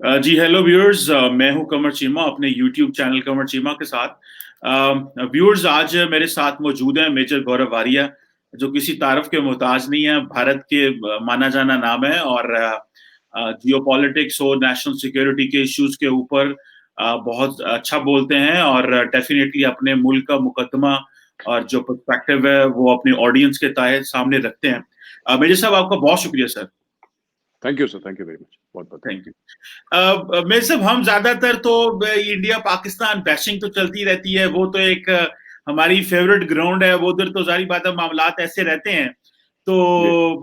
जी hello viewers, मैं हूं कमर चीमा अपने यूट्यूब चैनल कमर चीमा के साथ। व्यूअर्स, आज मेरे साथ मौजूद हैं मेजर गौरव वारिया, जो किसी तारफ के मोहताज नहीं है। भारत के माना जाना नाम है और जियोपॉलिटिक्स और नेशनल सिक्योरिटी के इश्यूज के ऊपर बहुत अच्छा बोलते हैं और डेफिनेटली अपने मुल्क का मुकदमा और जो पर्सपेक्टिव है वो अपने ऑडियंस के तहत सामने रखते हैं। मेजर साहब, आपका बहुत शुक्रिया sir. Thank you sir, thank you very much, बहुत बहुत थैंक यू। मेरे साहब, हम ज्यादातर तो इंडिया पाकिस्तान बैशिंग तो चलती रहती है, वो तो एक हमारी फेवरेट ग्राउंड है, वो उधर तो जारी बात है मामलात ऐसे रहते हैं। तो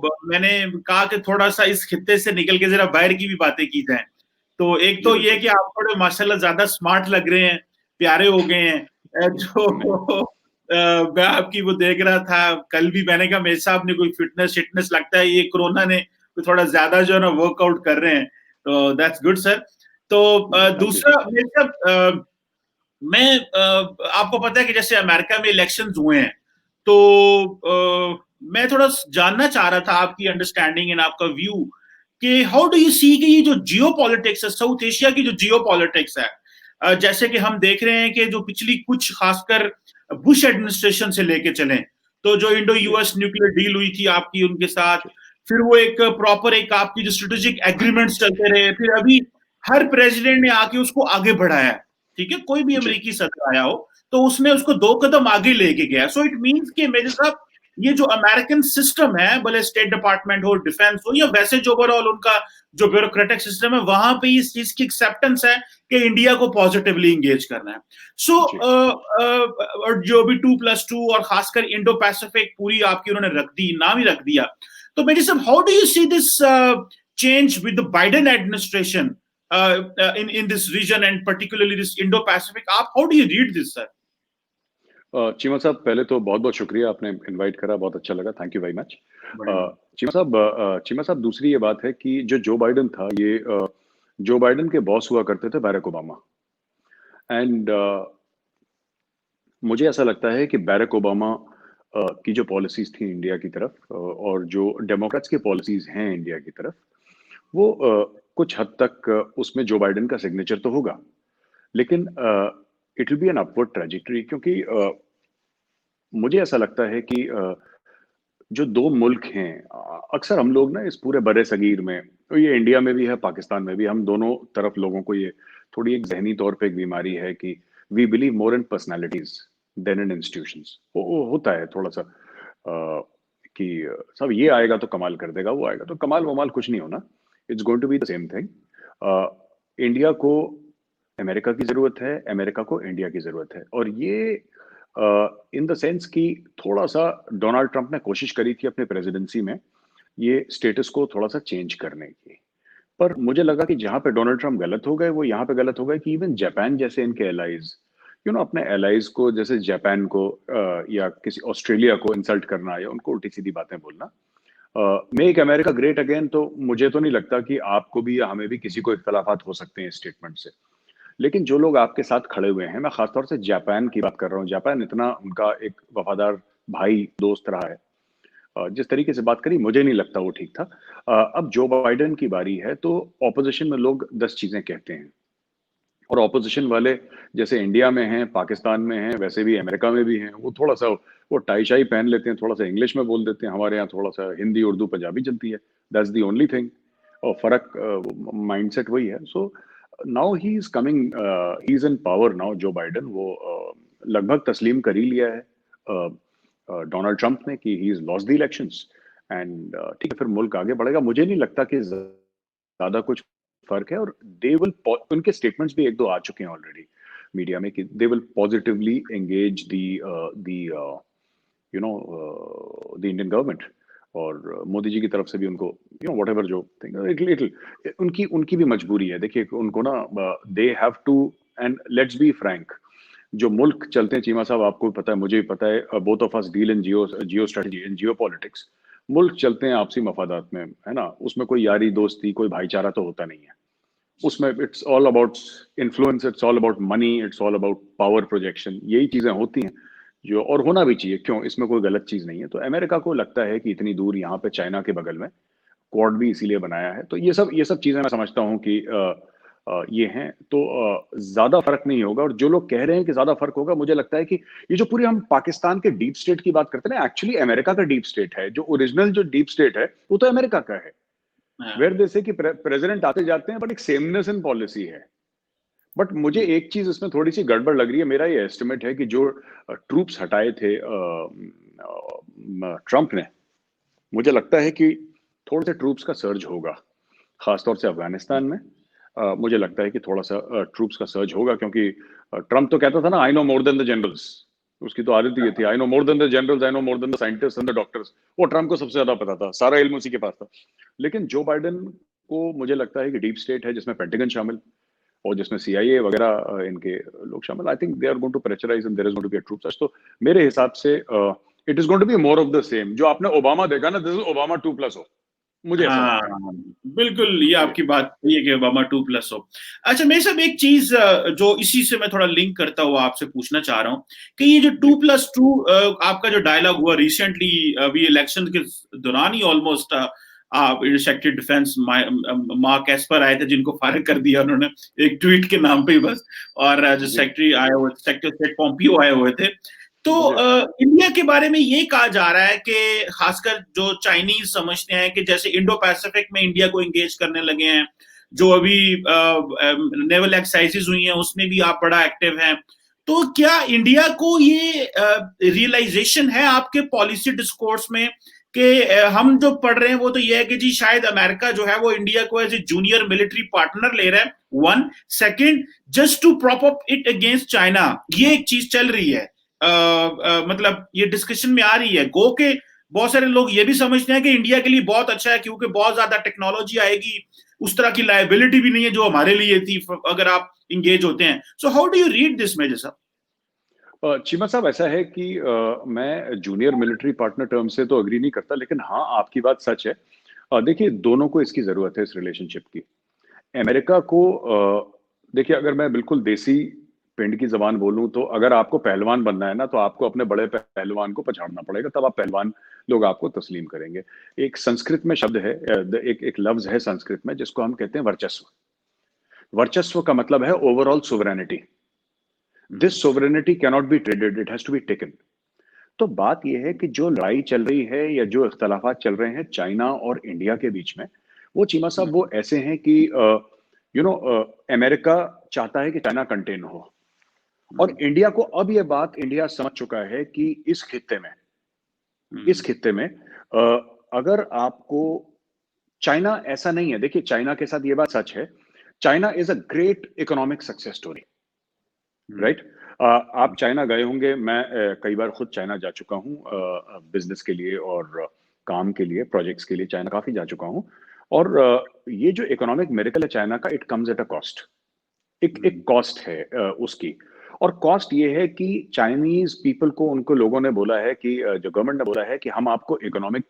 जी। मैंने कहा कि थोड़ा सा इस खित्ते से निकल के जरा बाहर की भी बातें की जाएं। तो एक जी तो ये बिल्कुल। कि आप थोड़े माशाल्लाह ज्यादा स्मार्ट लग रहे हैं, प्यारे हो गए हैं। नहीं। जो मैं आपकी वो देख रहा था कल भी, मैंने कहा मेरे साहब ने कोई फिटनेस शिटनेस लगता है ये कोरोना ने थोड़ा ज्यादा जो है ना वर्कआउट कर रहे हैं। तो दैट्स गुड सर। तो थैंक यू दूसरा सर। मेरे साहब, मैं आपको पता है कि जैसे अमेरिका में इलेक्शंस हुए हैं, तो मैं थोड़ा जानना चाह रहा था आपकी अंडरस्टैंडिंग एंड आपका व्यू कि हाउ डू यू सी कि ये जो जियो पॉलिटिक्स है, साउथ एशिया की जो जियो पॉलिटिक्स है, जैसे कि हम देख रहे हैं कि जो पिछली कुछ खासकर बुश एडमिनिस्ट्रेशन से लेके चले, तो जो इंडो जी यूएस न्यूक्लियर डील हुई थी आपकी उनके साथ, जी फिर वो एक प्रॉपर एक आपकी जो स्ट्रेटेजिक एग्रीमेंट्स चलते रहे, फिर अभी हर प्रेसिडेंट ने आके उसको आगे बढ़ाया। ठीक है, कोई भी जी। अमेरिकी सदर आया हो तो उसने उसको दो कदम आगे लेके गया। सो इट मींस कि मेरे साहब, ये जो अमेरिकन सिस्टम है, भले स्टेट डिपार्टमेंट हो, डिफेंस हो, या वैसे जो ओवरऑल उनका जो ब्यूरोक्रेटिक सिस्टम है, वहां पे इस चीज की एक्सेप्टेंस है कि इंडिया को पॉजिटिवली इंगेज करना है। सो जी। और जो भी 2+2 और खासकर इंडो पैसिफिक पूरी आपकी उन्होंने रख दी, नाम ही रख दिया। तो मेरे साहब, how do you see this change with the Biden administration in this region and particularly this Indo-Pacific? How do you read this, sir? Cheema साहब, पहले तो बहुत बहुत शुक्रिया, आपने इनवाइट करा, बहुत अच्छा लगा, थैंक यू वेरी मच। बड़े बड़े। चीमा साहब, दूसरी ये बात है कि जो बाइडन था, ये जो बाइडन के बॉस हुआ करते थे बैरक ओबामा। एंड मुझे ऐसा लगता है कि बैरक ओबामा की जो पॉलिसीज थी इंडिया की तरफ, और जो डेमोक्रेट्स की पॉलिसीज हैं इंडिया की तरफ, वो कुछ हद तक उसमें जो बाइडन का सिग्नेचर तो होगा, लेकिन it will be an upward trajectory, क्योंकि मुझे ऐसा लगता है कि जो दो मुल्क हैं, अक्सर हम लोग ना इस पूरे बड़े सगीर में, तो ये इंडिया में भी है, पाकिस्तान में भी, हम दोनों तरफ लोगों को ये थोड़ी एक जहनी तौर पे एक बीमारी है कि we believe more in personalities than in institutions. वो होता है थोड़ा सा कि सब ये आएगा तो कमाल कर देगा, वो आएगा तो कमाल वमाल कुछ नहीं होना। It's going to be the same thing. India को अमेरिका की जरूरत है, अमेरिका को इंडिया की जरूरत है, और ये इन द सेंस कि थोड़ा सा डोनाल्ड ट्रंप ने कोशिश करी थी अपने प्रेसिडेंसी में ये स्टेटस को थोड़ा सा चेंज करने की, पर मुझे लगा कि जहां पे डोनाल्ड ट्रंप गलत हो गए वो यहाँ पे गलत हो गए कि इवन जापान जैसे इनके एलाइज, अपने एलाइज को, जैसे जापान को या किसी ऑस्ट्रेलिया को इंसल्ट करना या उनको उल्टी सीधी बातें बोलना। मेक अमेरिका ग्रेट अगेन, तो मुझे तो नहीं लगता कि आपको भी या हमें भी किसी को इख्तलाफात हो सकते हैं स्टेटमेंट से, लेकिन जो लोग आपके साथ खड़े हुए हैं, मैं खासतौर से जापान की बात कर रहा हूँ, जापान इतना उनका एक वफादार भाई दोस्त रहा है, जिस तरीके से बात करी मुझे नहीं लगता वो ठीक था। अब जो बाइडेन की बारी है तो ऑपोजिशन में लोग 10 चीजें कहते हैं, और ऑपोजिशन वाले जैसे इंडिया में हैं, पाकिस्तान में हैं, वैसे भी अमेरिका में भी हैं, वो थोड़ा सा वो टाई शाई पहन लेते हैं, थोड़ा सा इंग्लिश में बोल देते हैं, हमारे यहाँ थोड़ा सा हिंदी उर्दू पंजाबी चलती है, दैट्स दी ओनली थिंग। और फर्क माइंडसेट वही है। So now he is coming, he is in power now, जो बाइडन, वो लगभग तस्लीम कर ही लिया है डोनाल्ड ट्रंप ने कि he is lost the elections, and ठीक है, फिर मुल्क आगे बढ़ेगा। मुझे नहीं लगता कि ज्यादा कुछ फर्क है, और दे विल, उनके स्टेटमेंट्स भी एक दो आ चुके हैं ऑलरेडी मीडिया में कि they will positively engage the the Indian government, और मोदी जी की तरफ से भी उनको वट एवर जो थिंग, उनकी उनकी भी मजबूरी है। देखिए उनको ना, they have to, and let's be frank, जो मुल्क चलते हैं चीमा साहब, आपको पता है, मुझे भी पता है, both of us deal in Jio strategy in Jio politics. मुल्क चलते हैं आपसी मफादात में, है ना, उसमें कोई यारी दोस्ती कोई भाईचारा तो होता नहीं है, उसमें it's all about influence, it's all about money, it's all about power projection, यही चीजें होती हैं जो, और होना भी चाहिए, क्यों, इसमें कोई गलत चीज नहीं है। तो अमेरिका को लगता है कि इतनी दूर यहाँ पे चाइना के बगल में क्वाड भी इसीलिए बनाया है, तो ये सब चीजें मैं समझता हूँ कि ये हैं, तो ज्यादा फर्क नहीं होगा। और जो लोग कह रहे हैं कि ज्यादा फर्क होगा, मुझे लगता है कि ये जो पूरी हम पाकिस्तान के डीप स्टेट की बात करते हैं ना, एक्चुअली अमेरिका का डीप स्टेट है। जो ओरिजिनल जो डीप स्टेट है वो तो अमेरिका का है, हाँ, वेयर दे से कि प्रेसिडेंट आते जाते हैं, बट एक सेमनेस इन पॉलिसी है। बट मुझे एक चीज इसमें थोड़ी सी गड़बड़ लग रही है। मेरा ये एस्टिमेट है कि जो ट्रूप्स हटाए थे ट्रंप ने, मुझे लगता है कि थोड़े से ट्रूप्स का सर्ज होगा, खासतौर से अफगानिस्तान में। मुझे लगता है कि थोड़ा सा ट्रूप्स का सर्ज होगा, क्योंकि ट्रंप तो कहता था ना, I know more than the generals. उसकी तो आदत ही ये थी, I know more than the generals, I know more than the scientist and the doctors. वो ट्रंप को सबसे ज्यादा पता था, सारा इल्म उसी के पास था। लेकिन जो बाइडेन को मुझे लगता है कि डीप स्टेट है, जिसमें पेंटागन शामिल और जिसमें सीआईए वगैरह इनके लोग शामिल, I think they are going to pressurise and there is going to be a troop surge. तो मेरे हिसाब से it is going to be more of the same. जो आपने ओबामा देखा ना, दिस इज ओबामा 2+, हो, मुझे ऐसा हाँ, लगता है। बिल्कुल, ये ये आपकी बात सही है कि ओबामा 2+ हो। अच्छा, मेरे साहब एक चीज जो इसी से मैं थोड़ा लिंक करता हुआ आपसे पूछना चाह रहा हूँ कि ये जो जी 2+2 आपका जो डायलॉग हुआ रिसेंटली, अभी इलेक्शन के दौरान ही almost, secretary defence Mark Esper आए थे, जिनको फायर कर दिया उन्होंने एक ट्वीट के नाम पे ही बस। और जो जी सेक्रेटरी आए हुए, सेक्रेटरी स्टेट पोम्पियो आए हुए थे। तो जी इंडिया के बारे में ये कहा जा रहा है कि खासकर जो चाइनीज समझते हैं कि जैसे इंडो पैसिफिक में इंडिया को एंगेज करने लगे हैं, जो अभी नेवल एक्सरसाइजेज हुई हैं उसमें भी आप बड़ा एक्टिव हैं। तो क्या इंडिया को ये रियलाइजेशन है आपके पॉलिसी डिस्कोर्स में कि हम जो पढ़ रहे हैं वो तो ये है कि जी शायद अमेरिका जो है वो इंडिया को as a junior military partner ले रहा है, one second, just to prop up it against China, ये एक चीज चल रही है। मतलब ये डिस्कशन में आ रही है गो के बहुत सारे लोग ये भी समझते हैं कि इंडिया के लिए बहुत अच्छा है क्योंकि बहुत ज्यादा टेक्नोलॉजी आएगी, उस तरह की लायबिलिटी भी नहीं है जो हमारे लिए थी अगर आप इंगेज होते हैं। So how do you read this major साहब? चीमा साहब, ऐसा है कि मैं जूनियर मिलिट्री पार्टनर टर्म से तो अग्री नहीं करता, लेकिन हाँ, आपकी बात सच है। देखिए, दोनों को इसकी जरूरत है, इस रिलेशनशिप की। अमेरिका को देखिए, अगर मैं बिल्कुल देसी पिंड की जबान बोलूं, तो अगर आपको पहलवान बनना है ना, तो आपको अपने बड़े पहलवान को पछाड़ना पड़ेगा, तब आप पहलवान लोग आपको तस्लीम करेंगे। एक संस्कृत में शब्द है, एक लफ्ज है संस्कृत में, जिसको हम कहते हैं वर्चस्व। वर्चस्व का मतलब है overall sovereignty. This sovereignty cannot be traded, it has to be taken. तो बात यह है कि जो लड़ाई चल रही है या जो इख्तलाफात चल रहे हैं चाइना और इंडिया के बीच में, वो चीमा साहब वो ऐसे हैं कि अमेरिका चाहता है कि चाइना कंटेन हो, और इंडिया को अब ये बात इंडिया समझ चुका है कि इस खित्ते में अगर आपको चाइना ऐसा नहीं है। देखिए, चाइना के साथ ये बात सच है, China is a great economic success story, right. आप चाइना गए होंगे, मैं कई बार खुद चाइना जा चुका हूँ, बिजनेस के लिए और काम के लिए, प्रोजेक्ट्स के लिए चाइना काफी जा चुका हूँ। और ये जो इकोनॉमिक मिरेकल है चाइना का, it comes at a cost. एक एक कॉस्ट है उसकी। और कॉस्ट ये है कि चाइनीज पीपल को, उनको लोगों ने बोला है कि जो गवर्नमेंट ने बोला है कि हम आपको इकोनॉमिक,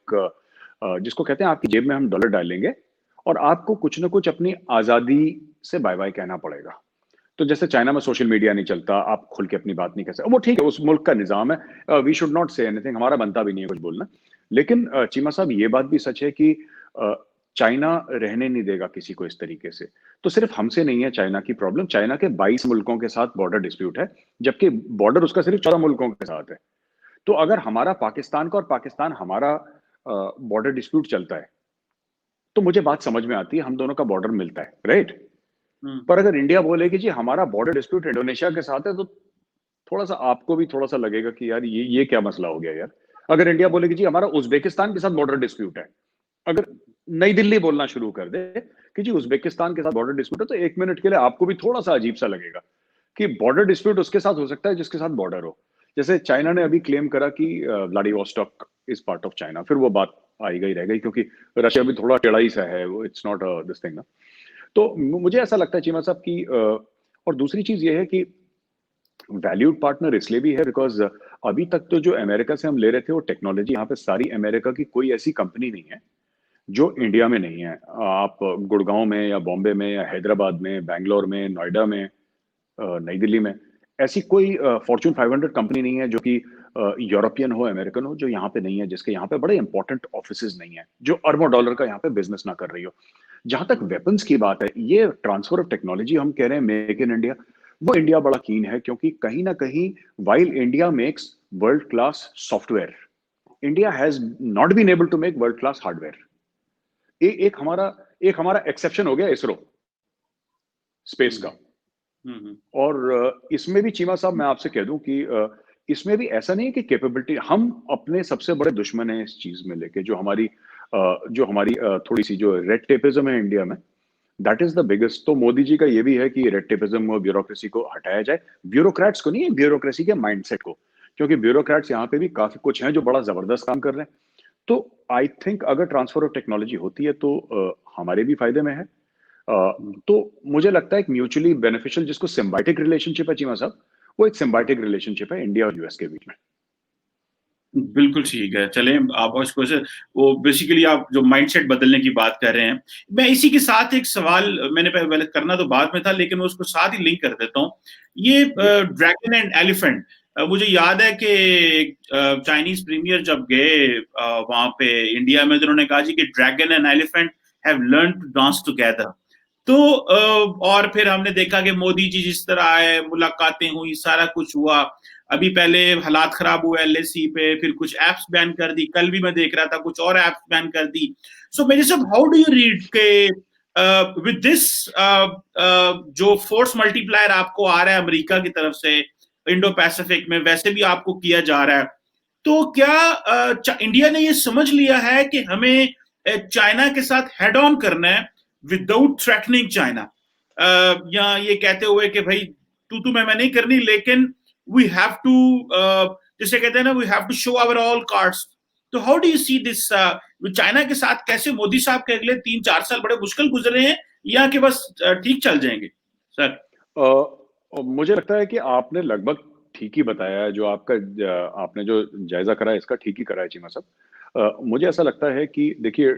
जिसको कहते हैं आपकी जेब में हम डॉलर डालेंगे, और आपको कुछ ना कुछ अपनी आजादी से बाय बाय कहना पड़ेगा। तो जैसे चाइना में सोशल मीडिया नहीं चलता, आप खुल के अपनी बात नहीं कह सकते, वो ठीक है, उस मुल्क का निजाम है, we should not say anything, हमारा बनता भी नहीं है कुछ बोलना। लेकिन चीमा साहब, ये बात भी सच है कि चाइना रहने नहीं देगा किसी को इस तरीके से। तो सिर्फ हमसे नहीं है चाइना की प्रॉब्लम, चाइना के 22 मुल्कों के साथ बॉर्डर डिस्प्यूट है, जबकि बॉर्डर उसका सिर्फ 14 मुल्कों के साथ है। तो अगर हमारा पाकिस्तान का और पाकिस्तान हमारा बॉर्डर डिस्प्यूट चलता है, तो मुझे बात समझ में आती है, हम दोनों का बॉर्डर मिलता है, राइट। पर अगर इंडिया बोले कि जी हमारा बॉर्डर डिस्प्यूट इंडोनेशिया के साथ है, तो थोड़ा सा आपको भी थोड़ा सा लगेगा कि यार ये क्या मसला हो गया यार। अगर इंडिया बोले कि जी हमारा उज्बेकिस्तान के साथ बॉर्डर डिस्प्यूट है, अगर नई दिल्ली बोलना शुरू कर दे कि जी उज्बेकिस्तान के साथ बॉर्डर डिस्प्यूट है, तो 1 मिनट के लिए आपको भी थोड़ा सा अजीब सा लगेगा कि बॉर्डर डिस्प्यूट उसके साथ हो सकता है जिसके साथ बॉर्डर हो। जैसे चाइना ने अभी क्लेम करा कि Vladivostok is part of China, फिर वो बात आई गई रह गई, क्योंकि रशिया भी थोड़ा टेढ़ा ही सा है, इट्स नॉट दिस थिंग ना। तो मुझे ऐसा लगता है चीमा साहब कि और दूसरी चीज ये है कि वैल्यूड पार्टनर इसलिए भी है बिकॉज अभी तक तो जो अमेरिका से हम ले रहे थे वो टेक्नोलॉजी, यहाँ पे सारी अमेरिका की कोई ऐसी कंपनी नहीं है जो इंडिया में नहीं है। आप गुड़गांव में या बॉम्बे में या हैदराबाद में, बैंगलोर में, नोएडा में, नई दिल्ली में, ऐसी कोई फॉर्च्यून 500 कंपनी नहीं है जो कि यूरोपियन हो, अमेरिकन हो, जो यहाँ पे नहीं है, जिसके यहाँ पे बड़े इंपॉर्टेंट ऑफिसेज नहीं है, जो अरबों डॉलर का यहाँ पे बिजनेस ना कर रही हो। जहां तक वेपन्स की बात है, ये ट्रांसफर ऑफ टेक्नोलॉजी हम कह रहे हैं मेक इन इंडिया, वो इंडिया बड़ा कीन है, क्योंकि कहीं ना कहीं while India makes world class software, India has not been able to make world class hardware. एक हमारा एक्सेप्शन हो गया इसरो स्पेस का। और इसमें भी चीमा साहब मैं आपसे कह दूं कि इसमें भी ऐसा नहीं है कि कैपेबिलिटी, हम अपने सबसे बड़े दुश्मन हैं इस चीज में लेके, जो हमारी थोड़ी सी जो रेड टेपिज्म है इंडिया में, दैट इज द बिगेस्ट। तो मोदी जी का ये भी है कि रेड टेपिज्म और ब्यूरोक्रेसी को हटाया जाए, ब्यूरोक्रेट्स को नहीं है, ब्यूरोक्रेसी के माइंडसेट को, क्योंकि ब्यूरोक्रेट्स यहाँ पे भी काफी कुछ हैं जो बड़ा जबरदस्त काम कर रहे हैं। तो आई थिंक अगर ट्रांसफर ऑफ टेक्नोलॉजी होती है तो हमारे भी फायदे में है। तो मुझे लगता है एक म्यूचुअली बेनिफिशियल, जिसको सिम्बायोटिक रिलेशनशिप है चीमा साहब, वो एक सिम्बायोटिक रिलेशनशिप है इंडिया और यूएस के बीच में। बिल्कुल ठीक है। चलें, आप उसको से वो बेसिकली आप जो माइंडसेट बदलने की बात कर रहे हैं, मैं इसी के साथ एक सवाल मैंने पहले करना तो बाद में था, लेकिन उसको साथ ही लिंक कर देता हूँ। ये ड्रैगन एंड एलिफेंट, मुझे याद है कि चाइनीज प्रीमियर जब गए वहां पे इंडिया में, तो उन्होंने कहा जी कि dragon and elephant have learn to dance together. तो और फिर हमने देखा कि मोदी जी जिस तरह आए, मुलाकातें हुई, सारा कुछ हुआ। अभी पहले हालात खराब हुए एलएसी पे, फिर कुछ एप्स बैन कर दी, कल भी मैं देख रहा था कुछ और एप्स बैन कर दी। सो मेरे सब, हाउ डू यू रीड के विद दिस जो फोर्स मल्टीप्लायर आपको आ रहा है अमेरिका की तरफ से इंडो पैसिफिक में, वैसे भी आपको किया जा रहा है, तो क्या इंडिया ने ये समझ लिया है कि हमें चाइना के साथ हेड ऑन करना है विदाउट थ्रेटनिंग चाइना, या ये कहते हुए कि भाई तू मैं नहीं करनी, लेकिन we have to जैसे कहते हैं ना, we have to show our all cards। तो how do you see this China के साथ कैसे मोदी साहब के अगले 3-4 साल बड़े मुश्किल गुजरे हैं, या कि बस ठीक चल जाएंगे सर? मुझे लगता है कि आपने लगभग ठीक ही बताया है, जो आपने जो जायजा करा है इसका ठीक ही करा है चीमा साहब। मुझे ऐसा लगता है कि देखिए,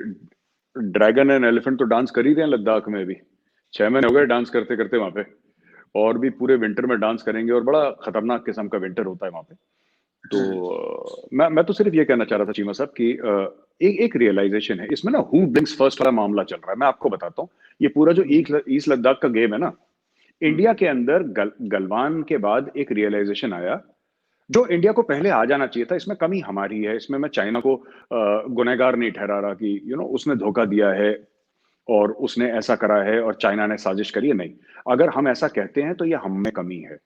ड्रैगन एंड एलिफेंट तो डांस कर ही रहे हैं लद्दाख में भी, 6 महीने हो गए डांस करते करते वहां पे, और भी पूरे विंटर में डांस करेंगे, और बड़ा खतरनाक किस्म का विंटर होता है वहां पे। तो मैं तो सिर्फ ये कहना चाह रहा था चीमा साहब कि एक रियलाइजेशन है इसमें ना, हु ब्लिंक्स फर्स्ट वाला मामला चल रहा है। मैं आपको बताता हूँ, ये पूरा जो ईस्ट लद्दाख का गेम है ना, इंडिया के अंदर गलवान के बाद एक रियलाइजेशन आया, जो इंडिया को पहले आ जाना चाहिए था। इसमें कमी हमारी है, इसमें मैं चाइना को गुनहगार नहीं ठहरा रहा कि उसने धोखा दिया है और उसने ऐसा करा है और चाइना ने साजिश करी है, नहीं। अगर हम ऐसा कहते हैं तो ये हम में कमी है,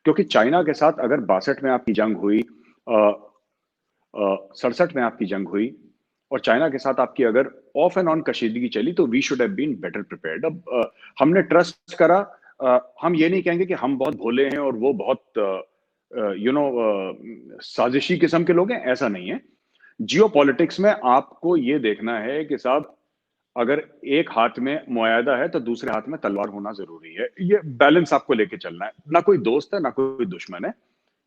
क्योंकि चाइना के साथ अगर 62 में आपकी जंग हुई, 67 में आपकी जंग हुई, और चाइना के साथ आपकी अगर ऑफ एंड ऑन कशीदगी चली, तो we should have been better prepared. अब हमने ट्रस्ट करा। हम ये नहीं कहेंगे कि हम बहुत भोले हैं और वो बहुत साजिशी किस्म के लोग हैं, ऐसा नहीं है। जियोपॉलिटिक्स में आपको ये देखना है कि साहब, अगर एक हाथ में मुआयदा है तो दूसरे हाथ में तलवार होना जरूरी है। ये बैलेंस आपको लेके चलना है, ना कोई दोस्त है ना कोई दुश्मन है,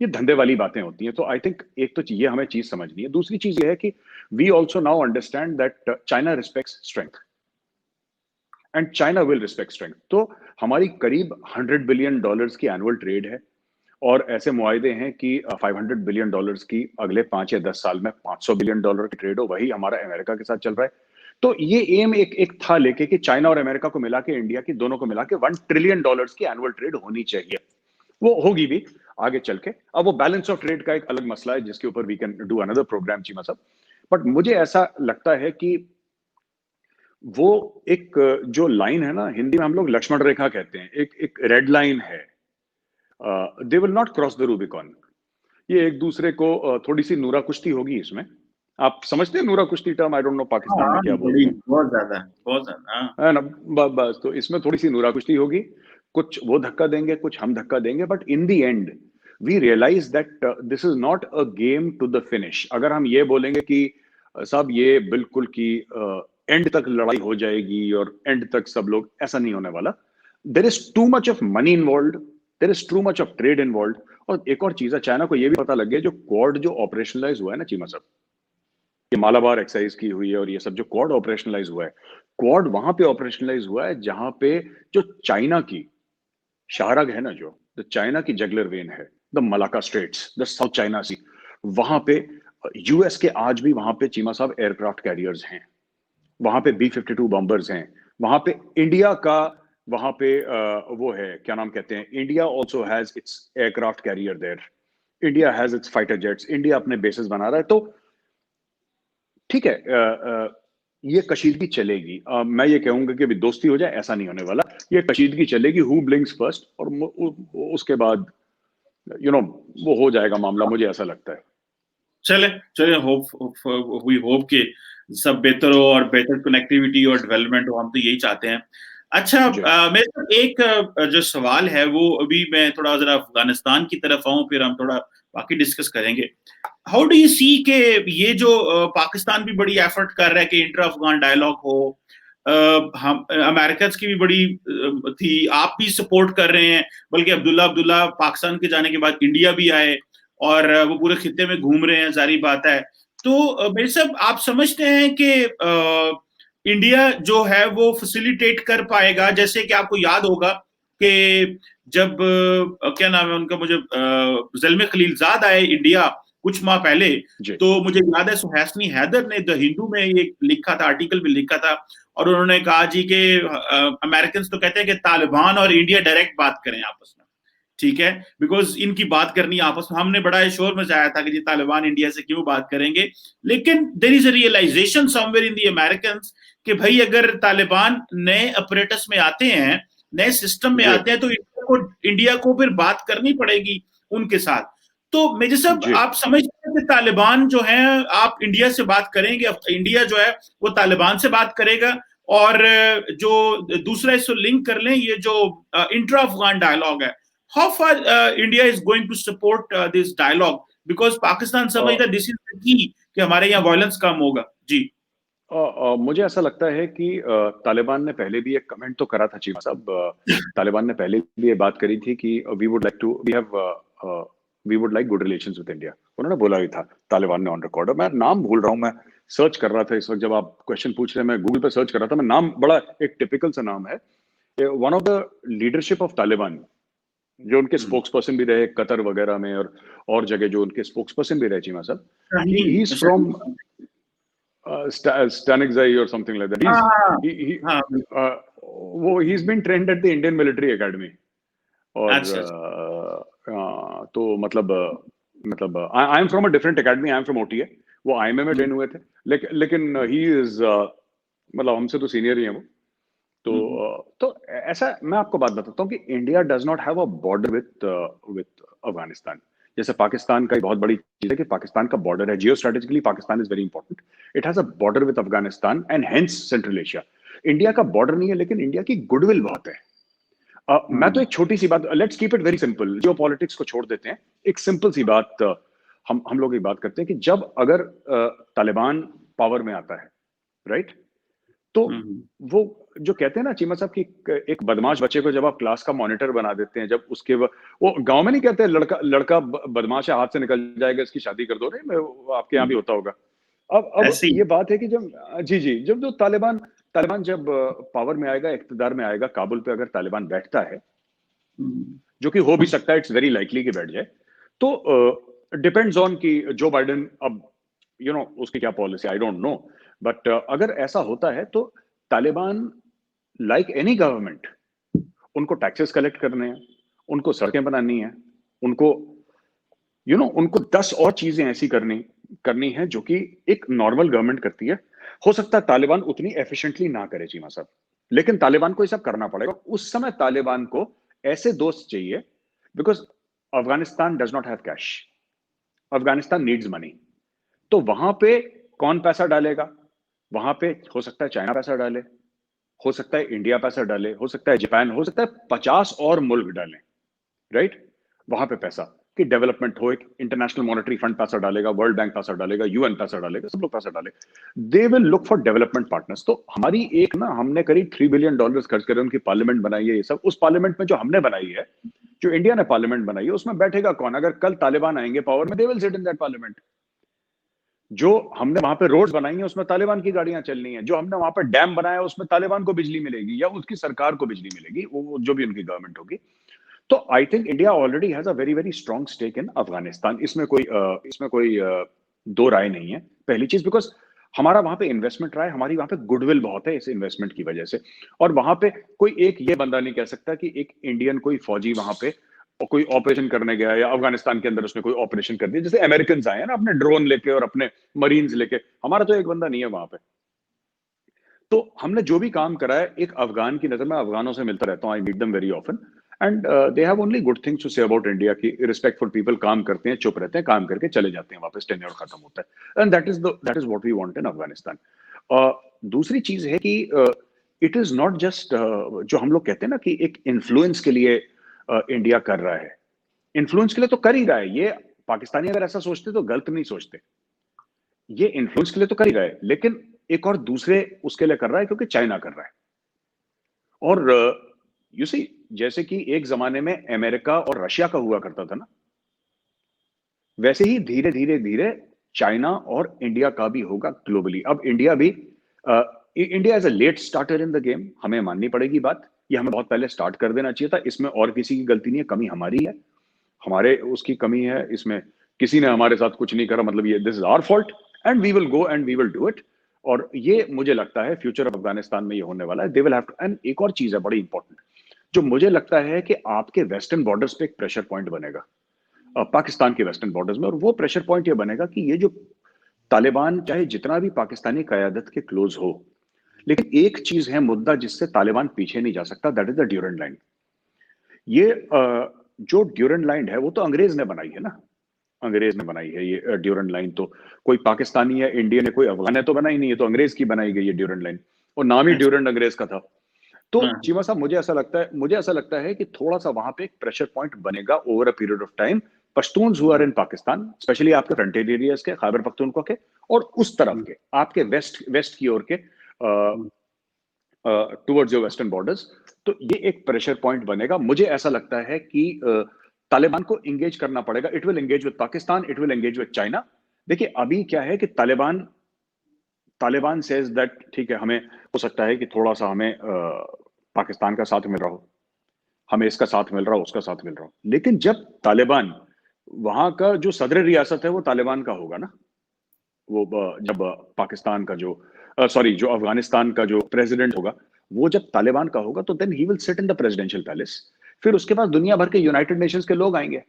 ये धंधे वाली बातें होती हैं। तो आई थिंक एक तो ये हमें चीज समझनी है। दूसरी चीज ये है कि we also now understand that China respects strength and China will respect strength. तो हमारी करीब $100 बिलियन की एनुअल ट्रेड है, और ऐसे मुआयदे हैं कि $500 बिलियन की अगले 5 या 10 साल में $500 बिलियन की ट्रेड हो। वही हमारा अमेरिका के साथ चल रहा है। तो ये एम एक था लेके कि चाइना और अमेरिका को मिला के, इंडिया की दोनों को मिला के $1 ट्रिलियन की एनुअल ट्रेड होनी चाहिए। वो होगी भी आगे चल के। अब वो बैलेंस ऑफ ट्रेड का एक अलग मसला है, जिसके ऊपर we can do another programme Cheema साहब। बट मुझे ऐसा लगता है कि वो एक जो लाइन है ना, हिंदी में हम लोग लक्ष्मण रेखा कहते हैं, एक रेड लाइन है। They will not cross the Rubicon. ये एक दूसरे को थोड़ी सी नूरा कुश्ती होगी इसमें। आप समझते हैं नूरा कुश्ती term? I don't know Pakistan में क्या बोलते हैं। बहुत ज्यादा है ना, बस तो इसमें थोड़ी सी नूरा कुश्ती होगी, कुछ वो धक्का देंगे, कुछ हम धक्का देंगे, but in the end we realise that this is not a game to the finish. अगर हम ये बोलेंगे कि साहब ये बिल्कुल की एंड तक लड़ाई हो जाएगी और एंड तक सब लोग, ऐसा नहीं होने वाला। There is too much of money involve, there is too much of trade involve. और एक और चीज है, चाइना को ये भी पता लग गया, जो क्वाड जो ऑपरेशनलाइज हुआ है ना चीमा साहब, ये मालाबार एक्सरसाइज की हुई है, और ये सब जो क्वाड ऑपरेशनलाइज हुआ है, क्वाड वहां पे ऑपरेशनलाइज हुआ है जहां पे जो चाइना की शाहरग है ना, जो चाइना की जगलर वेन है, the Malacca straits, the South China sea, वहां पे यूएस के आज भी वहां पे चीमा साहब एयरक्राफ्ट कैरियर्स हैं, वहां पे B-52 बॉम्बर्स हैं, वहां पे इंडिया का, वहां पे वो है, क्या नाम कहते हैं, India also has its aircraft carrier there, India has its fighter jets, India अपने बेसिस बना रहा है। तो ठीक है, ये कशीदगी चलेगी। मैं ये कहूंगा कि अभी दोस्ती हो जाए, ऐसा नहीं होने वाला। ये कशीदगी चलेगी, हु ब्लिंक्स फर्स्ट, और उसके बाद वो हो जाएगा मामला, मुझे ऐसा लगता है। चले चले, होप वी होप कि सब बेहतर हो और बेहतर कनेक्टिविटी और डेवलपमेंट हो, हम तो यही चाहते हैं। अच्छा, मेरे साथ एक जो सवाल है वो, अभी मैं थोड़ा जरा अफगानिस्तान की तरफ आऊं, फिर हम थोड़ा बाकी डिस्कस करेंगे। हाउ डू यू सी के ये जो पाकिस्तान भी बड़ी एफर्ट कर रहा है कि इंटर अफगान डायलॉग हो, हम अमेरिकन की भी बड़ी थी, आप भी सपोर्ट कर रहे हैं, बल्कि अब्दुल्ला अब्दुल्ला पाकिस्तान के जाने के बाद इंडिया भी आए और वो पूरे खित्ते में घूम रहे हैं, जारी बात है। तो मेरे साहब, आप समझते हैं कि इंडिया जो है वो फैसिलिटेट कर पाएगा? जैसे कि आपको याद होगा कि जब क्या नाम है उनका, मुझे ज़ल्मे खलीलजाद आए इंडिया कुछ माह पहले, तो मुझे याद है सुहासनी हैदर ने द हिंदू में ये लिखा था, आर्टिकल भी लिखा था, और उन्होंने कहा जी कि अमेरिकन तो कहते हैं कि तालिबान और इंडिया डायरेक्ट बात करें आपस में, ठीक है, बिकॉज इनकी बात करनी आपस में। हमने बड़ा शोर मचाया था कि जी तालिबान इंडिया से क्यों बात करेंगे, लेकिन there is a realisation somewhere in the American कि भाई अगर तालिबान नए अपरेटस में आते हैं, नए सिस्टम में आते हैं, तो इंडिया को फिर बात करनी पड़ेगी उनके साथ। तो मेजर साहब, आप समझते हैं कि तालिबान जो है, आप इंडिया से बात करेंगे, इंडिया जो है वो तालिबान से बात करेगा? और जो दूसरा इसको लिंक कर लें, ये जो इंट्रा अफगान डायलॉग है, how far India is going to support this dialogue, because Pakistan समझता है दिस इज द की कि हमारे यहाँ वायलेंस कम होगा। जी। मुझे ऐसा लगता है कि तालिबान ने पहले भी एक कमेंट तो करा था चीमा साहब, तालिबान ने पहले भी ये बात करी थी कि we would like good relations with India, उन्होंने बोला ही था तालिबान ने ऑन रिकॉर्ड। मैं नाम भूल रहा हूँ, मैं सर्च कर रहा था इस वक्त जब आप क्वेश्चन पूछ रहे हैं, मैं गूगल पे सर्च कर रहा था, मैं नाम, बड़ा एक टिपिकल सा नाम है, one of the leadership of Taliban, जो उनके स्पोक्स पर्सन भी रहे कतर वगैरह में और जगह जो उनके स्पोक्स पर्सन भी रहे चीमा साहब, he is from Stanixai or something like that. He's been trained at the Indian Military Academy. और तो मतलब I am from a different academy, I am from OTA, वो आईएमए में ट्रेन हुए थे, लेकिन ही इज मतलब हमसे तो सीनियर ही है वो। तो ऐसा, मैं आपको बात बताता हूँ कि India does not have a border with Afghanistan. जैसे पाकिस्तान का बहुत बड़ी चीज है कि पाकिस्तान का बॉर्डर है, geostrategically Pakistan is very important, it has a border with Afghanistan and hence Central Asia. India का बॉर्डर नहीं है, लेकिन इंडिया की गुडविल बहुत है। मैं तो एक छोटी सी बात, let's keep it very simple, Jio politics को छोड़ देते हैं, एक सिंपल सी बात हम लोग एक बात करते हैं कि जब अगर तालिबान पावर में आता है, राइट, तो वो जो कहते हैं ना चीमा साहब कि एक बदमाश बच्चे को जब आप क्लास का मॉनिटर बना देते हैं, जब उसके वो गांव में नहीं कहते लड़का बदमाश है, हाथ से निकल जाएगा, इसकी शादी कर दो, नहीं आपके यहाँ भी होता होगा। अब ये बात है कि जब जब जो तालिबान जब पावर में आएगा, इख्तिदार में आएगा, काबुल पे अगर तालिबान बैठता है, जो कि हो भी सकता है, इट्स वेरी लाइकली कि बैठ जाए, तो डिपेंड्स ऑन कि जो बाइडेन, अब उसकी क्या policy, I don't know, but अगर ऐसा होता है तो तालिबान, लाइक एनी गवर्नमेंट, उनको टैक्सेस कलेक्ट करने हैं, उनको सड़कें बनानी है, उनको उनको 10 और चीजें ऐसी करनी है जो कि एक नॉर्मल गवर्नमेंट करती है। हो सकता है तालिबान उतनी एफिशिएंटली ना करे चीमा साहब, लेकिन तालिबान को ये सब करना पड़ेगा। उस समय तालिबान को ऐसे दोस्त चाहिए, because Afghanistan does not have cash, Afghanistan needs money. तो वहां पे कौन पैसा डालेगा? वहां पे हो सकता है चाइना पैसा डाले, हो सकता है इंडिया पैसा डाले, हो सकता है जापान, हो सकता है 50 और मुल्क डालें, राइट, वहां पे पैसा कि डेवलपमेंट हो। एक इंटरनेशनल मॉनेटरी फंड पैसा डालेगा, वर्ल्ड बैंक पैसा डालेगा, यूएन पैसा डालेगा, सब लोग पैसा डाले, they will look for development partners. तो हमारी एक ना, हमने करीब $3 बिलियन खर्च करे, उनकी पार्लियामेंट बनाई है, ये सब उस पार्लियामेंट में जो हमने बनाई है, जो इंडिया ने पार्लियामेंट बनाई है, उसमें बैठेगा कौन? अगर कल तालिबान आएंगे पावर में, they will sit in that parliament. जो हमने वहां पे रोड्स बनाई है, उसमें तालिबान की गाड़ियां चलनी है। जो हमने वहां पे डैम बनाया, उसमें तालिबान को बिजली मिलेगी या उसकी सरकार को बिजली मिलेगी, वो जो भी उनकी गवर्नमेंट होगी। तो I think India already has a very very strong stake in Afghanistan. इसमें कोई दो राय नहीं है। पहली चीज, बिकॉज हमारा वहां पे इन्वेस्टमेंट रहा है, हमारी वहां पे गुडविल बहुत है इस इन्वेस्टमेंट की वजह से। और वहां पे कोई एक ये बंदा नहीं कह सकता कि एक इंडियन कोई फौजी वहां पे कोई ऑपरेशन करने गया या अफगानिस्तान के अंदर उसने कोई ऑपरेशन कर दिया, जैसे अमेरिकन आए हैं ना अपने ड्रोन लेके और अपने मरीन्स लेके, हमारा तो एक बंदा नहीं है वहां पे। तो हमने जो भी काम करा है एक अफगान की नजर में, अफगानों से मिलता रहता हूँ, I meet them very often, and they have only good things to say about India की रिस्पेक्टफुल पीपल, काम करते हैं, चुप रहते हैं, काम करके चले जाते हैं, वापस टेन्योर खत्म होता है, and that is what we want in Afghanistan. दूसरी चीज है कि इट इज नॉट जस्ट जो हम लोग कहते हैं ना कि एक इन्फ्लुएंस के लिए इंडिया कर रहा है, इन्फ्लुएंस के लिए तो कर ही रहा है ये। पाकिस्तानी अगर ऐसा सोचते तो गलत नहीं सोचते, ये इन्फ्लुएंस के लिए तो कर ही रहा है, लेकिन एक और दूसरे उसके लिए कर रहा है क्योंकि चाइना कर रहा है। और यू सी, जैसे कि एक जमाने में अमेरिका और रशिया का हुआ करता था ना, वैसे ही धीरे धीरे धीरे चाइना और इंडिया का भी होगा ग्लोबली। अब इंडिया भी, India as a late starter in the game, हमें माननी पड़ेगी बात, ये हमें बहुत पहले स्टार्ट कर देना चाहिए था। इसमें और किसी की गलती नहीं है, कमी हमारी है, हमारे उसकी कमी है इसमें, किसी ने हमारे साथ कुछ नहीं करा, मतलब ये this is our fault and we will go and we will do it. और ये मुझे लगता है फ्यूचर ऑफ अफगानिस्तान में ये होने वाला है, they will have to. And एक और चीज है बड़ी इंपॉर्टेंट, जो मुझे लगता है कि आपके वेस्टर्न बॉर्डर्स पे एक प्रेशर पॉइंट बनेगा, पाकिस्तान के वेस्टर्न बॉर्डर्स में, और वो प्रेशर पॉइंट ये बनेगा कि ये जो तालिबान चाहे जितना भी पाकिस्तानी कयादत के क्लोज हो, लेकिन एक चीज है मुद्दा जिससे तालिबान पीछे नहीं जा सकता, that is the Durand line. ये जो ड्यूरेंट लाइन है वो तो अंग्रेज ने बनाई है ना, अंग्रेज ने बनाई है ये ड्यूरेंट लाइन, तो कोई पाकिस्तानी या इंडियन है, कोई अफगान है तो बनाई नहीं है, तो अंग्रेज की बनाई गई है ड्यूरेंट लाइन, और नाम ही ड्यूरेंट अंग्रेज का था। तो हाँ, चीमा साहब, मुझे ऐसा लगता है कि थोड़ा सा वहां पे एक प्रेशर पॉइंट बनेगा over a period of time. Pashtuns who are in Pakistan, especially आपके फ्रंटियर एरियाज के, खैबर पख्तूनख्वा के, और उस तरफ के आपके वेस्ट वेस्ट की ओर के टुवर्ड्स योर वेस्टर्न बॉर्डर्स, तो ये एक प्रेशर पॉइंट बनेगा। मुझे ऐसा लगता है कि तालिबान को एंगेज करना पड़ेगा, it will engage with Pakistan, it will engage with China. देखिए अभी क्या है कि तालिबान तालिबान सेज दैट ठीक है, हमें हो सकता है कि थोड़ा सा हमें पाकिस्तान का साथ मिल रहा हो, हमें इसका साथ मिल रहा हो, उसका साथ मिल रहा हो, लेकिन जब तालिबान वहां का जो सदर रियासत है वो तालिबान का होगा ना, वो जब पाकिस्तान का जो सॉरी जो अफगानिस्तान का जो प्रेसिडेंट होगा वो जब तालिबान का होगा, तो then he will sit in the presidential palace. फिर उसके बाद दुनिया भर के यूनाइटेड नेशंस के लोग आएंगे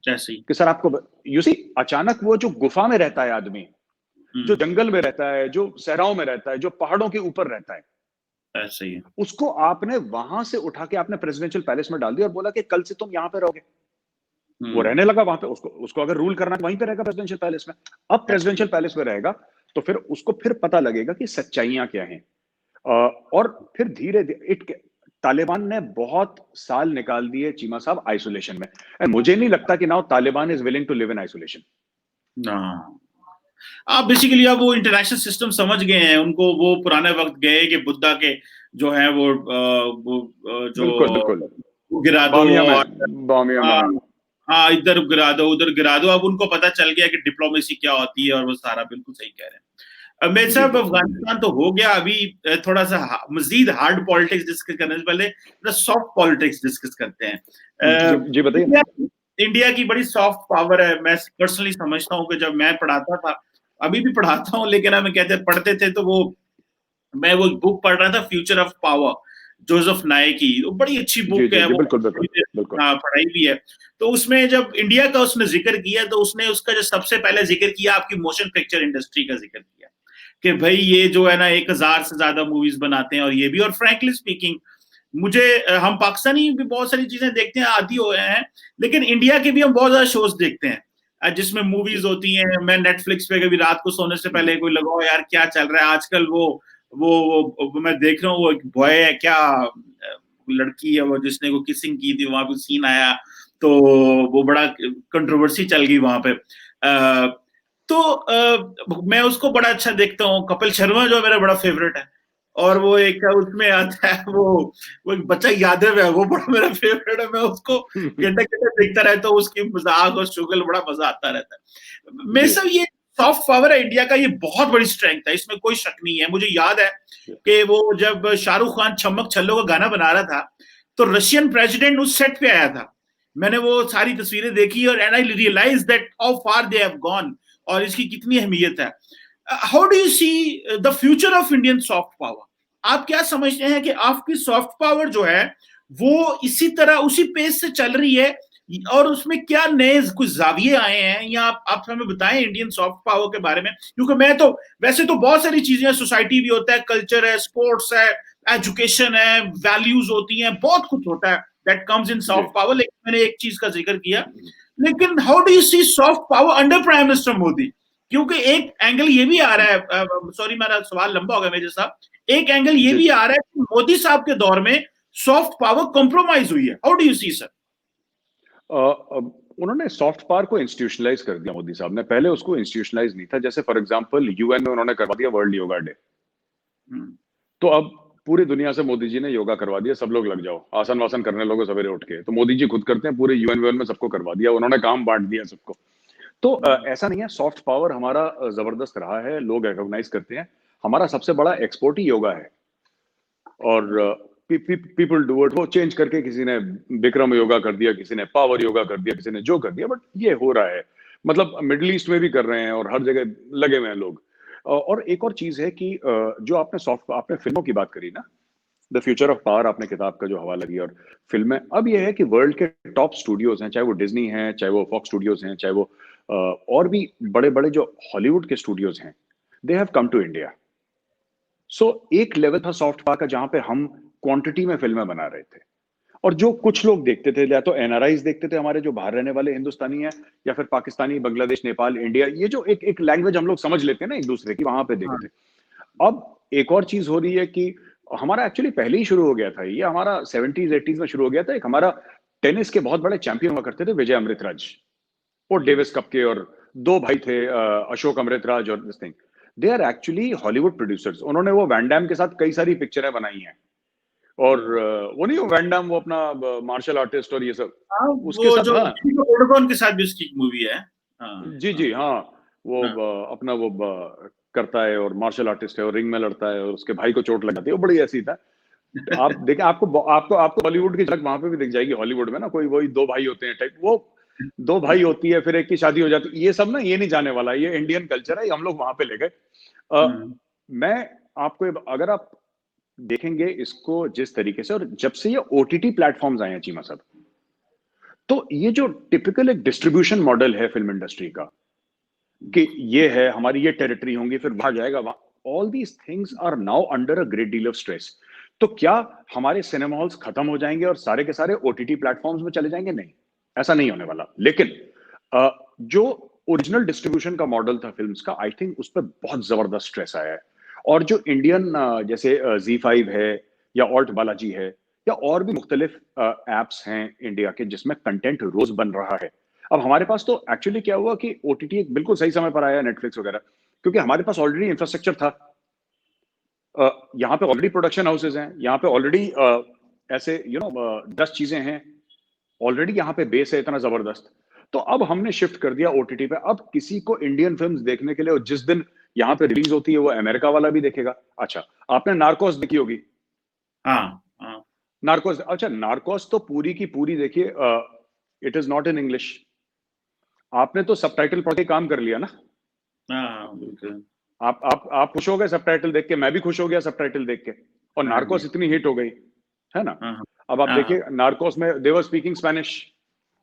जैसे ही। कि सर आपको, यू सी, अचानक वो जो गुफा में रहता है आदमी, जो हम्म, जंगल में रहता है, जो सहराओं में रहता है, जो पहाड़ों के ऊपर रहता है, ऐसे ही है। उसको आपने वहां से उठा के आपने प्रेसिडेंशियल पैलेस में डाल दिया और बोला कि कल से तुम यहां पे रहोगे। वो हम्म, रहने लगा वहां पे, उसको उसको अगर रूल करना है तो वहीं पे रहेगा प्रेसिडेंशियल पैलेस में। अब ऐसे ही। प्रेसिडेंशियल पैलेस में रहेगा तो फिर उसको फिर पता लगेगा कि सच्चाइयां क्या हैं। और फिर धीरे धीरे तालिबान ने बहुत साल निकाल दिए चीमा साहब आइसोलेशन में, एंड मुझे नहीं लगता कि now Taliban is willing to live in isolation. ना, आप बेसिकली अब वो इंटरनेशनल सिस्टम समझ गए हैं, उनको वो पुराने वक्त गए कि बुद्धा के जो है वो बिल्कुल जो बिल्कुल, वो गिरा दो बामिया में, और बामिया में, हाँ, हाँ। हाँ, इधर गिरा दो उधर गिरा दो, अब उनको पता चल गया कि डिप्लोमेसी क्या होती है, और वो सारा बिल्कुल सही कह रहे हैं। अब मेरे जी साहब, बिल्कुल। अफगानिस्तान तो हो गया, अभी थोड़ा सा मजीद हार्ड पॉलिटिक्स डिस्कस करने से पहले थोड़ा सॉफ्ट पॉलिटिक्स डिस्कस करते हैं। जी जी बताइए। इंडिया इंडिया की बड़ी सॉफ्ट पावर है, मैं पर्सनली समझता हूँ कि जब मैं पढ़ाता था, अभी भी पढ़ाता हूँ, लेकिन हमें कहते पढ़ते थे तो वो, मैं वो बुक पढ़ रहा था, फ्यूचर ऑफ पावर, जोसेफ नाय की, वो बड़ी अच्छी जी बुक जी है जी वो, बिल्कुल बिल्कुल बिल्कुल। हाँ, पढ़ाई भी है। तो उसमें जब इंडिया का उसने जिक्र किया, तो उसने उसका जो सबसे पहले जिक्र किया, आपकी मोशन पिक्चर इंडस्ट्री का जिक्र किया कि भाई ये जो है ना 1000 से ज्यादा मूवीज बनाते हैं, और ये भी, और फ्रैंकली स्पीकिंग, मुझे हम पाकिस्तानी भी बहुत सारी चीजें देखते हैं, आदी हो गए हैं, लेकिन इंडिया के भी हम बहुत ज्यादा शोज देखते हैं जिसमें मूवीज होती हैं। मैं नेटफ्लिक्स पे कभी रात को सोने से पहले कोई लगाओ यार क्या चल रहा है आजकल, वो मैं देख रहा हूँ, वो एक बॉय है क्या, लड़की है वो, जिसने को किसिंग की थी, वहां पे सीन आया, तो वो बड़ा कंट्रोवर्सी चल गई वहां पे। मैं उसको बड़ा अच्छा देखता हूँ। कपिल शर्मा जो मेरा बड़ा फेवरेट है, और वो एक उसमें आता है वो एक बच्चा यादव है, वो बड़ा मेरा फेवरेट है, मैं उसको घंटे घंटे देखता रहता हूँ, उसकी मजाक और शुगल बड़ा मजा आता रहता है। मेरे जी सब ये सॉफ्ट पावर है इंडिया का, ये बहुत बड़ी स्ट्रेंथ है, इसमें कोई शक नहीं है। मुझे याद है कि वो जब शाहरुख खान छमक छल्लो का गाना बना रहा था, तो रशियन प्रेसिडेंट उस सेट पे आया था। मैंने वो सारी तस्वीरें देखी, और and I realise that how far they have gone, और इसकी कितनी अहमियत है। How do you see the future of Indian soft power? आप क्या समझते हैं कि आपकी सॉफ्ट पावर जो है वो इसी तरह उसी पेस से चल रही है, और उसमें क्या नए कुछ जाविये आए हैं, या आप हमें बताएं इंडियन सॉफ्ट पावर के बारे में? क्योंकि मैं तो वैसे तो बहुत सारी चीजें हैं, सोसाइटी भी होता है, कल्चर है, स्पोर्ट्स है, एजुकेशन है, वैल्यूज होती हैं, बहुत कुछ होता है that comes in soft power, लेकिन मैंने एक चीज का जिक्र किया। लेकिन how do you see soft power under prime minister Modi? क्योंकि एक एंगल ये भी आ रहा है, सॉरी मेरा सवाल लंबा हो गया मेजर साहब, एक एंगल ये भी आ रहा है कि मोदी साहब के दौर में सॉफ्ट पावर कॉम्प्रोमाइज हुई है। How do you see sir? उन्होंने सॉफ्ट पावर को इंस्टीट्यूशनलाइज कर दिया मोदी साहब ने, पहले उसको इंस्टीट्यूशनलाइज नहीं था। जैसे फॉर एग्जांपल यूएन में उन्होंने करवा दिया वर्ल्ड योगा डे, तो अब पूरी दुनिया से मोदी जी ने योगा करवा दिया, सब लोग लग जाओ, आसन वासन करने लोगों सवेरे उठ के। तो मोदी जी खुद करते हैं, पूरे यूएन में सबको करवा दिया, उन्होंने काम बांट दिया सबको। तो ऐसा नहीं है, सॉफ्ट पावर हमारा जबरदस्त रहा है, लोग रिकॉग्नाइज करते हैं। हमारा सबसे बड़ा एक्सपोर्ट ही योगा है, और पीपल डू इट। वो चेंज करके किसी ने विक्रम योगा कर दिया, किसी ने पावर योगा कर दिया, किसी ने जो कर दिया, बट ये हो रहा है। मतलब मिडिल ईस्ट में भी कर रहे हैं और हर जगह लगे हुए हैं लोग। और एक और चीज है कि जो आपने फिल्मों की बात करी ना, द फ्यूचर ऑफ पावर, आपने किताब का जो हवाला दिया और फिल्में, अब ये है कि वर्ल्ड के टॉप स्टूडियोज हैं, चाहे वो डिज्नी है, चाहे वो फॉक्स स्टूडियोज हैं, चाहे वो और भी बड़े बड़े जो हॉलीवुड के स्टूडियोज हैं, they have come to India. So एक लेवल था सॉफ्ट पावर का जहां पे हम क्वांटिटी में फिल्में बना रहे थे, और जो कुछ लोग देखते थे, या तो एनआरआईज देखते थे हमारे जो बाहर रहने वाले हिंदुस्तानी हैं, या फिर पाकिस्तानी, बांग्लादेश, नेपाल, इंडिया, ये जो एक एक लैंग्वेज हम लोग समझ लेते हैं ना एक दूसरे की, वहां पे देखते थे। अब एक और चीज हो रही है कि हमारा एक्चुअली पहले ही शुरू हो गया था, ये हमारा 70s 80s में शुरू हो गया था। एक हमारा टेनिस के बहुत बड़े चैंपियन हुआ करते थे, विजय अमृतराज, और डेविस कप के, और दो भाई थे, अशोक अमृतराज और this thing. They are actually Hollywood producers. उन्होंने वो वैन डैम के साथ कई सारी पिक्चरें बनाई हैं, और वो नहीं, वो वैन डैम, वो अपना मार्शल आर्टिस्ट और ये सब, हाँ, उसके वो साथ। जो हाँ प्रोटोकॉन के साथ भी उसकी मूवी है। हाँ जी हाँ जी हाँ, वो हाँ अपना वो करता है, और मार्शल आर्टिस्ट है, और रिंग में लड़ता है, और उसके भाई को चोट लग जाती है, वो बड़ी ऐसी था। आप देखें, आपको आपको आपको बॉलीवुड की झलक वहां पे भी दिख जाएगी। हॉलीवुड में ना कोई वही दो भाई होते हैं टाइप, वो दो भाई होती है, फिर एक की शादी हो जाती है, ये सब ना ये नहीं जाने वाला, ये इंडियन कल्चर है, ये हम लोग वहां पे ले गए। हम्म, मैं आपको अगर आप देखेंगे इसको जिस तरीके से, और जब से ये ओटीटी प्लेटफॉर्म्स आए हैं चीमा साहब, तो ये जो टिपिकल एक डिस्ट्रीब्यूशन मॉडल है फिल्म इंडस्ट्री का, कि ये है हमारी ये टेरिटरी होंगी, फिर वहां जाएगा, वहां all these things are now under a great deal of stress. तो क्या हमारे सिनेमा हॉल्स खत्म हो जाएंगे और सारे के सारे ओटीटी प्लेटफॉर्म्स में चले जाएंगे? नहीं, ऐसा नहीं होने वाला। लेकिन जो ओरिजिनल डिस्ट्रीब्यूशन का मॉडल था फिल्म्स का, आई थिंक उस पर बहुत जबरदस्त स्ट्रेस आया है। और जो इंडियन जैसे Z5 है, या ऑल्ट बालाजी है, या और भी मुख्तलिफ एप्स हैं इंडिया के जिसमें कंटेंट रोज बन रहा है। अब हमारे पास तो एक्चुअली क्या हुआ कि ओटीटी एक बिल्कुल सही समय पर आया, नेटफ्लिक्स वगैरह, क्योंकि हमारे पास ऑलरेडी इंफ्रास्ट्रक्चर था। यहाँ पे ऑलरेडी प्रोडक्शन हाउसेज हैं, यहाँ पे ऑलरेडी ऐसे 10 चीजें हैं, ऑलरेडी यहाँ पे बेस है इतना जबरदस्त। तो अब हमने शिफ्ट कर दिया ओटीटी पे। अब किसी को इंडियन फिल्म्स देखने के लिए, और जिस दिन यहाँ पे रिलीज होती है वो अमेरिका वाला भी देखेगा। अच्छा, आपने नार्कोस देखी होगी? हाँ हाँ नार्कोस, अच्छा, नार्कोस तो पूरी की पूरी देखिए, it is not in English. आपने तो सबटाइटल पढ़ के काम कर लिया ना? हाँ, बिल्कुल। आप खुश हो गए सबटाइटल देख के, मैं भी खुश हो गया सबटाइटल देख के, और हाँ जी। नार्कोस इतनी हिट हो गई, है ना? हाँ अब आप हाँ हाँ देखिए नार्कोस में दे वर स्पीकिंग स्पेनिश।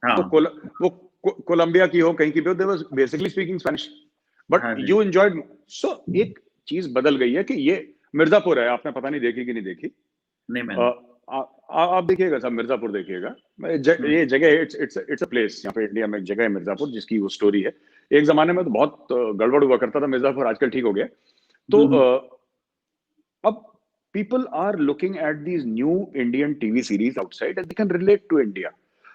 वो हाँ वो कोलंबिया की हो, कहीं की भी हो, they were basically speaking Spanish, but हाँ जी। You enjoyed. सो एक चीज बदल गई है कि ये मिर्जापुर है, आपने पता नहीं देखी कि नहीं देखी। नहीं अ, मैंने। आप देखिएगा सब, मिर्जापुर देखिएगा। हम्म, ये जगह, इट्स अ प्लेस, यहाँ पे इंडिया में एक जगह है मिर्जापुर, जिसकी वो स्टोरी है। एक जमाने में तो बहुत गड़बड़ हुआ करता था मिर्जापुर, आजकल ठीक हो गया। तो हम्म, अब people are looking at these new Indian TV series outside and they can relate to India.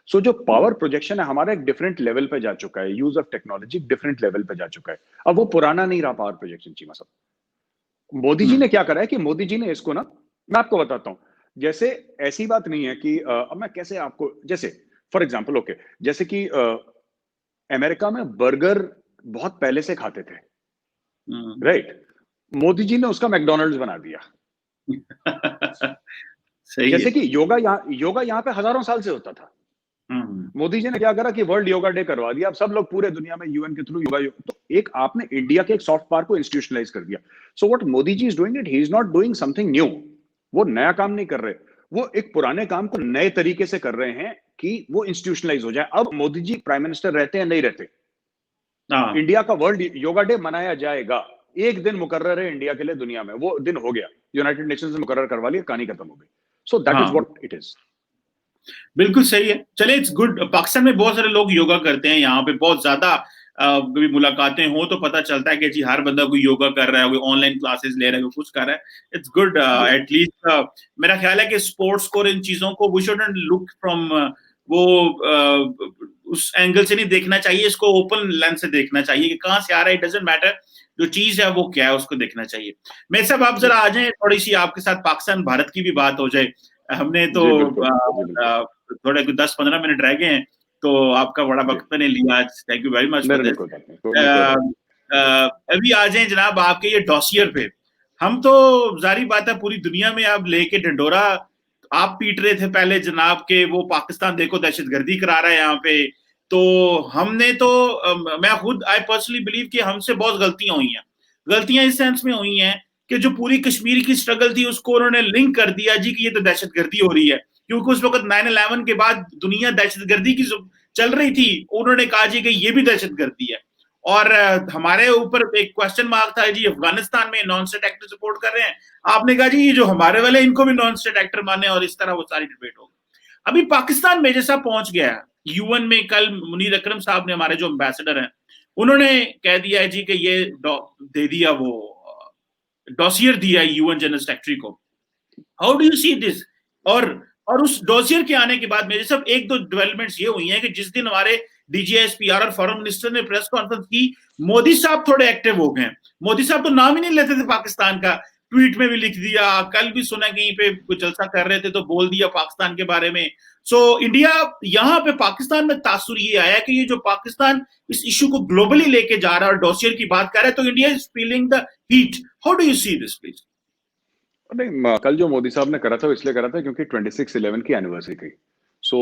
So जो पावर प्रोजेक्शन है हमारा एक डिफरेंट लेवल पे जा चुका है, use of technology different level पे जा चुका है। अब वो पुराना नहीं रहा पावर प्रोजेक्शन चीमा साहब। मोदी जी हम्म, ने क्या करा है कि मोदी जी ने इसको ना, मैं आपको बताता हूँ। जैसे ऐसी बात नहीं है कि अब मैं कैसे आपको, जैसे फॉर एग्जांपल, ओके, जैसे कि अमेरिका में बर्गर बहुत पहले से खाते थे, हम्म। राइट? मोदी जी ने उसका मैकडोनल्ड्स बना दिया। सही है। जैसे कि योगा यहाँ पे हजारों साल से होता था, मोदी जी ने क्या करा कि वर्ल्ड योगा डे करवा दिया, अब सब लोग पूरे दुनिया में यूएन के थ्रू योगा, तो एक आपने इंडिया के एक सॉफ्ट पावर को इंस्टीट्यूशनलाइज कर दिया। So what Modi ji is doing it, he is not doing something new, वो नया काम नहीं कर रहे, वो एक पुराने काम को नए तरीके से कर रहे हैं कि वो इंस्टीट्यूशनलाइज हो जाए। अब मोदी जी प्राइम मिनिस्टर रहते हैं नहीं रहते, हाँ इंडिया का वर्ल्ड योगा डे मनाया जाएगा, एक दिन मुकर्रर है इंडिया के लिए दुनिया में, वो दिन हो गया, यूनाइटेड नेशंस ने मुकर्रर करवा लिया, कहानी खत्म हो गई। सो दैट इज हाँ, व्हाट इट इज। बिल्कुल सही है। चले, इट्स गुड। पाकिस्तान में बहुत सारे लोग योगा करते हैं, यहाँ पे बहुत ज्यादा कभी मुलाकातें हो तो पता चलता है कि जी हर बंदा कोई योगा कर रहा है, कोई ऑनलाइन क्लासेस ले रहा है, कोई कुछ कर रहा है। It's good. एटलीस्ट मेरा ख्याल है कि स्पोर्ट्स को और इन चीजों को वी शुडंट लुक फ्रॉम वो उस एंगल से नहीं देखना चाहिए, इसको ओपन लेंस से देखना चाहिए कि कहाँ से आ रहा है, इट डजंट मैटर, जो चीज है वो क्या है उसको देखना चाहिए। मेरे साहब आप जरा आ जाए, थोड़ी सी आपके साथ पाकिस्तान भारत की भी बात हो जाए। हमने तो जी बिल्कुल, जी बिल्कुल। थोड़े 10-15 मिनट रह गए हैं, तो आपका बड़ा वक्त मैंने लिया आज। Thank you very much for नहीं नहीं, दिस। कोई बात नहीं, कोई बात अभी आ जाए जनाब आपके ये डॉसियर पे। हम तो जारी बात है पूरी दुनिया में आप लेके ढंडोरा आप पीट रहे थे पहले जनाब के, वो पाकिस्तान देखो दहशतगर्दी करा रहा है यहाँ पे। तो हमने तो मैं खुद आई पर्सनली बिलीव कि हमसे बहुत गलतियां हुई हैं। गलतियां इस सेंस में हुई हैं कि जो पूरी कश्मीर की स्ट्रगल थी उसको उन्होंने लिंक कर दिया जी कि ये तो दहशतगर्दी हो रही है, क्योंकि उस वक्त 9/11 के बाद दुनिया दहशतगर्दी की चल रही थी, उन्होंने कहा जी कि ये भी दहशतगर्दी है। और हमारे ऊपर एक क्वेश्चन मार्क था जी, अफगानिस्तान में नॉन स्टेट एक्टर सपोर्ट कर रहे हैं, आपने कहा जी ये जो हमारे वाले इनको भी नॉन स्टेट एक्टर माने, और इस तरह वो सारी डिबेट हो गई। अभी पाकिस्तान में जैसा पहुंच गया है यूएन में, कल मुनीर अकरम साहब ने, हमारे जो एम्बेसडर हैं, उन्होंने कह दिया है जी कि ये दे दिया, वो डॉसियर दिया यूएन जनरल सेक्रेटरी को। How do you see this? और उस डॉसियर के आने के बाद मेरे सब एक दो डेवलपमेंट्स ये हुई हैं कि जिस दिन हमारे डीजीएसपीआर और फॉरेन मिनिस्टर ने प्रेस कॉन्फ्रेंस की, मोदी साहब थोड़े एक्टिव हो गए। मोदी साहब तो नाम ही नहीं लेते थे पाकिस्तान का, ट्वीट में भी लिख दिया, कल भी सुना कहीं पे कुछ जलसा कर रहे थे तो बोल दिया पाकिस्तान के बारे में। सो इंडिया यहाँ पे पाकिस्तान में तासुर ये आया कि ये जो पाकिस्तान इस इशू को ग्लोबली लेके जा रहा है और डॉसियर की बात कर रहा है, तो India is feeling the heat. How do you see this please? नहीं, कल जो मोदी साहब ने करा था वो इसलिए करा था क्योंकि 26/11 की एनिवर्सरी थी। सो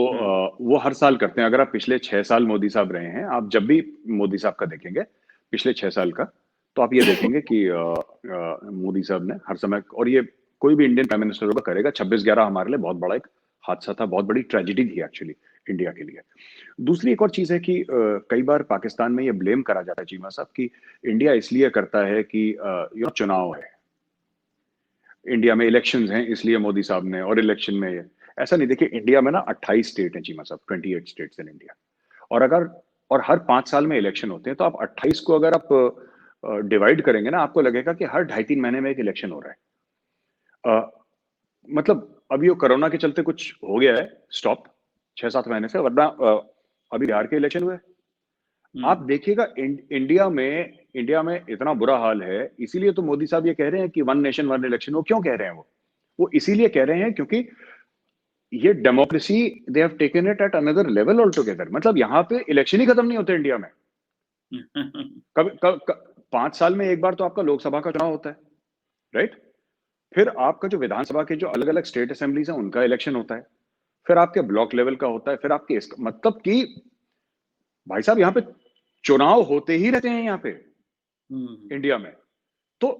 वो हर साल करते हैं। अगर आप पिछले 6 साल मोदी साहब रहे हैं, आप जब भी मोदी साहब का देखेंगे पिछले 6 साल का, तो आप ये देखेंगे कि मोदी साहब ने हर समय, और ये कोई भी इंडियन प्राइम मिनिस्टर होगा करेगा, 26/11 हमारे लिए बहुत बड़ा एक हादसा था, बहुत बड़ी ट्रेजिडी थी एक्चुअली इंडिया के लिए। दूसरी एक और चीज है कि कई बार पाकिस्तान में ये ब्लेम करा जाता है चीमा साहब कि इंडिया इसलिए करता है कि चुनाव है, इंडिया में इलेक्शंस हैं इसलिए मोदी साहब ने, और इलेक्शन में ये ऐसा नहीं। देखिए इंडिया में ना 28 स्टेट हैं चीमा साहब, 28 स्टेट्स इन इंडिया, और हर 5 साल में इलेक्शन होते हैं, तो आप 28 को अगर आप डिवाइड करेंगे ना, आपको लगेगा कि हर 2.5-3 महीने में एक इलेक्शन हो रहा है। मतलब अभी वो कोरोना के चलते कुछ हो गया है स्टॉप 6-7 महीने से, वरना अभी बिहार के इलेक्शन हुए। आप देखिएगा इंडिया में इतना बुरा हाल है, इसीलिए तो मोदी साहब ये कह रहे हैं कि 1 नेशन 1 इलेक्शन। वो क्यों कह रहे हैं? वो इसीलिए कह रहे हैं क्योंकि ये democracy, they have taken it at another level all together. मतलब यहाँ पे इलेक्शन ही खत्म नहीं होते इंडिया में। कब 5 साल में एक बार तो आपका लोकसभा का चुनाव होता है, राइट? फिर आपका जो विधानसभा के जो अलग अलग स्टेट असेंबलीज हैं उनका इलेक्शन होता है, फिर आपके ब्लॉक लेवल का होता है, फिर आपके मतलब कि भाई साहब यहाँ पे चुनाव होते ही रहते हैं यहाँ पे इंडिया में। तो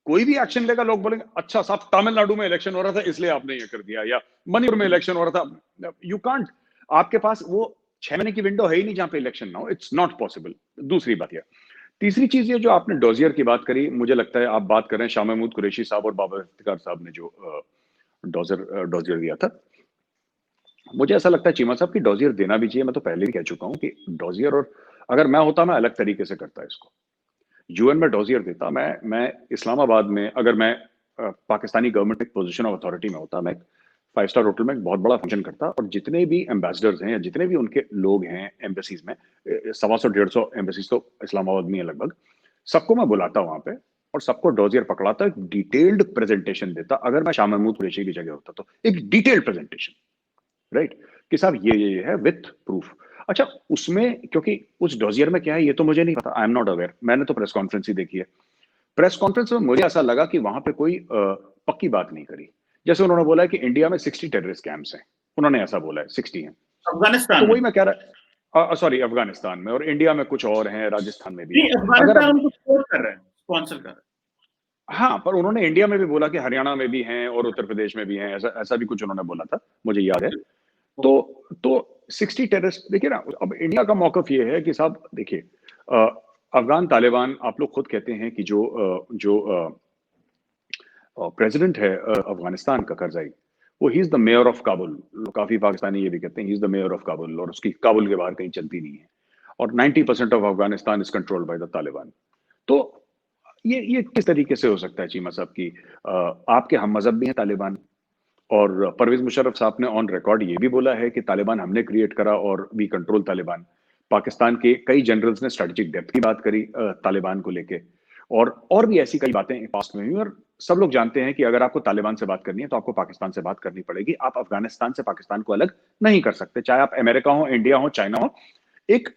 कोई भी एक्शन लेगा, लोग बोलेंगे अच्छा साहब तमिलनाडु में इलेक्शन हो रहा था इसलिए आपने ये कर दिया, या मणिपुर में इलेक्शन हो रहा था। यू कांट, आपके पास वो 6 महीने की विंडो है ही नहीं जहां पे इलेक्शन ना हो। It's not possible. दूसरी बात यह, तीसरी चीज ये जो आपने डॉजियर की बात करी, मुझे लगता है आप बात कर रहे हैं शाह महमूद कुरैशी साहब और बाबर इफ्तिकार साहब ने जो डॉजियर दिया था। मुझे ऐसा लगता है चीमा साहब की डॉजियर देना भी चाहिए। मैं तो पहले भी कह चुका हूं कि डॉजियर, और अगर मैं होता मैं अलग तरीके से करता इसको, यूएन में डॉजियर देता। मैं इस्लामाबाद में, अगर मैं Pakistani government position of authority में होता, मैं 5 स्टार होटल में एक बहुत बड़ा फंक्शन करता, और जितने भी एम्बेसडर्स हैं या जितने भी उनके लोग हैं एम्बेसीज में, 125-150 एम्बेसीज तो इस्लामाबाद में है लगभग, सबको मैं बुलाता वहां पे और सबको डॉजियर पकड़ाता, एक डिटेल्ड प्रेजेंटेशन देता। अगर मैं शाह महमूद कुरैशी की जगह होता तो एक डिटेल्ड प्रेजेंटेशन, राइट, कि साहब ये है विथ प्रूफ। अच्छा, उसमें क्योंकि उस डॉजियर में क्या है ये तो मुझे नहीं पता, आई एम नॉट अवेयर। मैंने तो प्रेस कॉन्फ्रेंस ही देखी है। प्रेस कॉन्फ्रेंस में मुझे ऐसा लगा कि वहां पे कोई पक्की बात नहीं करी। जैसे उन्होंने बोला है कि इंडिया में 60 टेररिस्ट कैंप्स हैं, उन्होंने ऐसा बोला है 60 हैं। अफगानिस्तान तो में। वही मैं कह रहा, सॉरी, अफगानिस्तान में, और इंडिया में कुछ और हैं, राजस्थान में भी हैं। नहीं, अगर अफगानिस्तान अब, उनको सपोर्ट कर रहे हैं, स्पॉन्सर कर रहे हैं। हाँ, पर उन्होंने इंडिया में भी बोला कि हरियाणा में भी हैं और उत्तर प्रदेश में भी हैं, ऐसा ऐसा भी कुछ उन्होंने बोला था, मुझे याद है। ओके। तो ओके। 60 टेररिस्ट, देखिए ना, अब इंडिया का मौकफ ये है कि साहब देखिए, अफगान तालिबान, आप लोग खुद कहते हैं कि जो प्रेसिडेंट है अफगानिस्तान का, करजाई, वो he is the mayor of Kabul. काफी पाकिस्तानी ये भी कहते हैं he is the mayor of Kabul, और उसकी काबुल के बाहर कहीं चलती नहीं है। और 90% of Afghanistan is controlled by the Taliban. तो ये किस तरीके से हो सकता है चीमा साहब की, आपके हम मजहब भी हैं तालिबान, और परवेज मुशर्रफ साहब ने ऑन रिकॉर्ड ये भी बोला है कि तालिबान हमने क्रिएट करा और वी कंट्रोल तालिबान। पाकिस्तान के कई जनरल्स ने स्ट्रेटेजिक डेप्थ की बात करी तालिबान को लेके, और भी ऐसी कई बातें पास्ट में हुई। और सब लोग जानते हैं कि अगर आपको तालिबान से बात करनी है तो आपको पाकिस्तान से बात करनी पड़ेगी। आप अफगानिस्तान से पाकिस्तान को अलग नहीं कर सकते, चाहे आप अमेरिका हो, इंडिया हो, चाइना हो। एक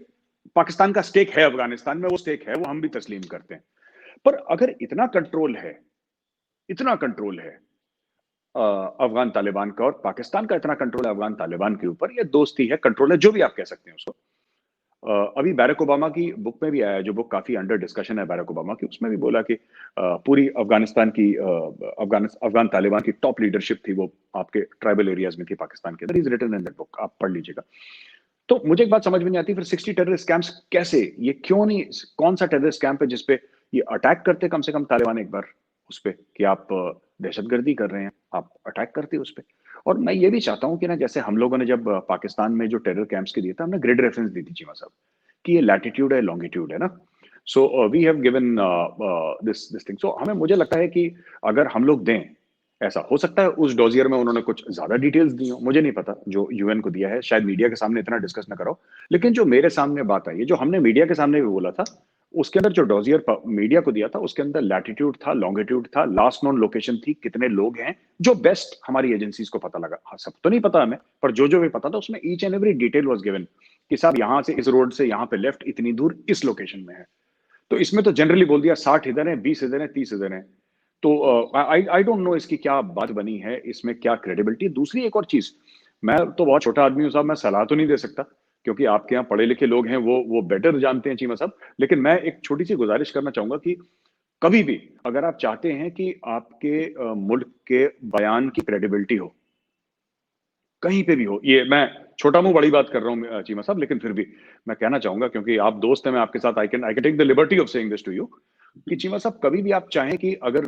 पाकिस्तान का स्टेक है अफगानिस्तान में, वो स्टेक है, वो हम भी तस्लीम करते हैं। पर अगर इतना कंट्रोल है अफगान तालिबान का, और पाकिस्तान का इतना कंट्रोल है अफगान तालिबान के ऊपर, या दोस्ती है, कंट्रोल है, जो भी आप कह सकते हैं उसको। अभी बैरक ओबामा की बुक में भी आया है, जो बुक काफी अंडर डिस्कशन है बैरक ओबामा की, उसमें भी बोला कि पूरी अफगानिस्तान की अफगान तालिबान की टॉप लीडरशिप थी, वो आपके ट्राइबल एरियाज में थी पाकिस्तान के अंदर। Is written in that book, आप पढ़ लीजिएगा। तो मुझे एक बात समझ में नहीं आती, फिर 60 टेररिस्ट कैंप्स कैसे, ये क्यों नहीं, कौन सा टेररिस्ट कैंप है जिसपे ये अटैक करते कम से कम तालिबान एक बार उस पे, कि आप दहशतगर्दी कर रहे हैं, आप अटैक करते उस पे। और मैं ये भी चाहता हूं कि ना, जैसे हम लोगों ने जब पाकिस्तान में जो टेरर कैंप्स के दिए था, हमने ग्रिड रेफरेंस दी थी चीमा साहब, कि ये लैटिट्यूड है, लॉन्गिट्यूड है ना। So we have given this thing. So हमें, मुझे लगता है कि अगर हम लोग दें, ऐसा हो सकता है उस डोजियर में उन्होंने कुछ ज्यादा डिटेल्स दी हो, मुझे नहीं पता, जो यूएन को दिया है, शायद मीडिया के सामने इतना डिस्कस ना करो। लेकिन जो मेरे सामने बात आई है, जो हमने मीडिया के सामने भी बोला था, उसके अंदर जो डोजियर मीडिया को दिया था, उसके अंदर लैटिट्यूड था, लॉन्गिट्यूड था, लास्ट नोन लोकेशन थी, कितने लोग हैं, जो बेस्ट हमारी एजेंसीज को पता लगा। हाँ, सब तो नहीं पता हमें, पर जो जो भी पता था उसमें each and every detail was given, कि साहब यहाँ से, इस रोड से यहाँ पे लेफ्ट इतनी दूर इस लोकेशन में है। तो इसमें तो जनरली बोल दिया 60 इधर है, 20 इधर है, 30 इधर है। तो आई आई डोंट नो इसकी क्या बात बनी है, इसमें क्या क्रेडिबिलिटी। दूसरी एक और चीज, मैं तो बहुत छोटा आदमी हूँ साहब, मैं सलाह तो नहीं दे सकता, क्योंकि आपके यहाँ पढ़े लिखे लोग हैं, वो बेटर जानते हैं चीमा साहब। लेकिन मैं एक छोटी सी गुजारिश करना चाहूंगा कि कभी भी अगर आप चाहते हैं कि आपके मुल्क के बयान की क्रेडिबिलिटी हो, कहीं पे भी हो, ये मैं छोटा मुंह बड़ी बात कर रहा हूँ चीमा साहब, लेकिन फिर भी मैं कहना चाहूंगा, क्योंकि आप दोस्त हैं, मैं आपके साथ I can take the liberty of saying this to you, कि चीमा साहब कभी भी आप चाहें कि अगर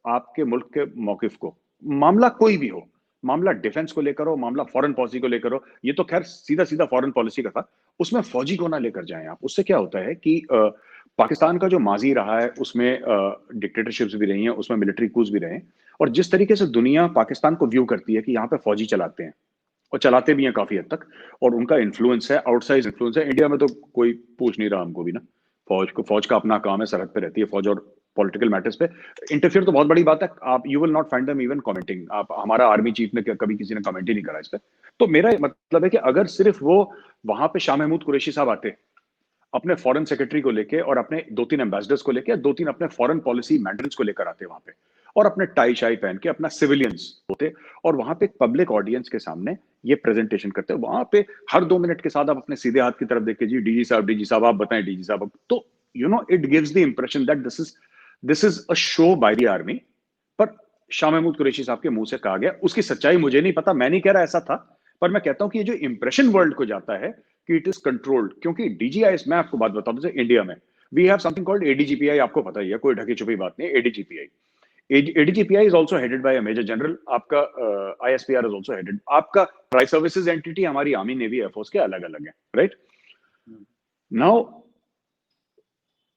आपके मुल्क के मौकिफ को, मामला कोई भी हो, मामला डिफेंस को लेकर हो, मामला फॉरेन पॉलिसी को लेकर हो, ये तो खैर सीधा सीधा फॉरेन पॉलिसी का था, उसमें फौजी को ना लेकर जाएं आप। उससे क्या होता है कि पाकिस्तान का जो माजी रहा है, उसमें डिक्टेटरशिप्स भी रही हैं, उसमें मिलिट्री कूज भी रहे हैं, और जिस तरीके से दुनिया पाकिस्तान को व्यू करती है कि यहाँ पे फौजी चलाते हैं, और चलाते भी हैं काफी हद तक, और उनका इन्फ्लुएंस है, आउटसाइड इन्फ्लुएंस है। इंडिया में तो कोई पूछ नहीं रहा हमको भी ना, फौज का अपना काम है, सरहद पे रहती है फौज, और पॉलिटिकल मैटर्स पे इंटरफियर तो बहुत बड़ी बात है। आप, you will not find them even commenting, आप, हमारा आर्मी चीफ ने कभी किसी ने कमेंट ही नहीं करा इस पे। तो मेरा मतलब है कि अगर सिर्फ वो वहां पे शाह महमूद कुरैशी साहब आते अपने फॉरेन सेक्रेटरी को लेके, और अपने 2-3 एम्बेसडर्स को लेके, 2-3 अपने फॉरेन पॉलिसी मैंडल्स को लेकर आते वहां पे, और अपने टाई शाई पहन के अपना सिविलियंस होते, और वहां पे पब्लिक ऑडियंस के सामने ये प्रेजेंटेशन करते, वहां पे हर 2 मिनट के साथ आप अपने सीधे हाथ की तरफ देख के, जी डीजी साहब आप बताएं, डीजी साहब, तो you know it gives the impression that this is a show by the army. पर शाह महमूद कुरैशी साहब के मुंह से कहा गया, उसकी सच्चाई मुझे नहीं पता, मैं नहीं कह रहा ऐसा था, पर मैं कहता हूं कि ये जो इंप्रेशन वर्ल्ड को जाता है कि इट इज कंट्रोल्ड, क्योंकि डीजीआई, मैं आपको बात बताऊं, जैसे इंडिया में we have something called ADGPI, आपको पता ही है, कोई ढकी छुपी बात नहीं, ADGPI. ADGPI is also headed by a major general, आपका आईएसपीआर इज आल्सो हेडेड, आपका ट्राई सर्विसेज एंटिटी हमारी आर्मी नेवी एयरफोर्स के अलग अलग है, right. Now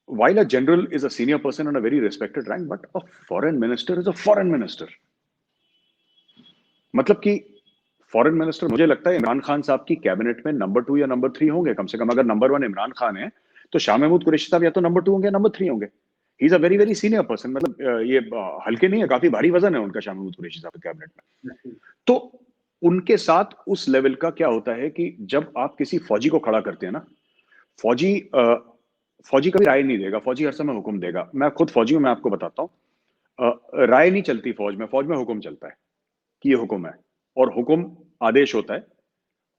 while a general is a senior person and a very respected rank, but a foreign minister is a foreign minister। मतलब कि foreign minister, मुझे लगता है इमरान खान साहब की कैबिनेट में नंबर 2 या नंबर 3 होंगे कम से कम। अगर नंबर 1 इमरान खान है, तो शाह महमूद कुरैशी साहब या तो नंबर 2 होंगे, नंबर 3 होंगे। He is a very very senior person, मतलब ये हल्के नहीं है, काफी भारी वजन है उनका शाह महमूद कुरैशी साहब के कैबिनेट में। तो उनके साथ उस लेवल का क्या होता है कि जब आप किसी फौजी को खड़ा करते हैं ना, फौजी फौजी कभी राय नहीं देगा, फौजी हर समय हुक्म देगा। मैं खुद फौजी हूं, मैं आपको बताता हूँ, राय नहीं चलती फौज में हुक्म चलता है, कि ये हुक्म है, और हुक्म आदेश होता है,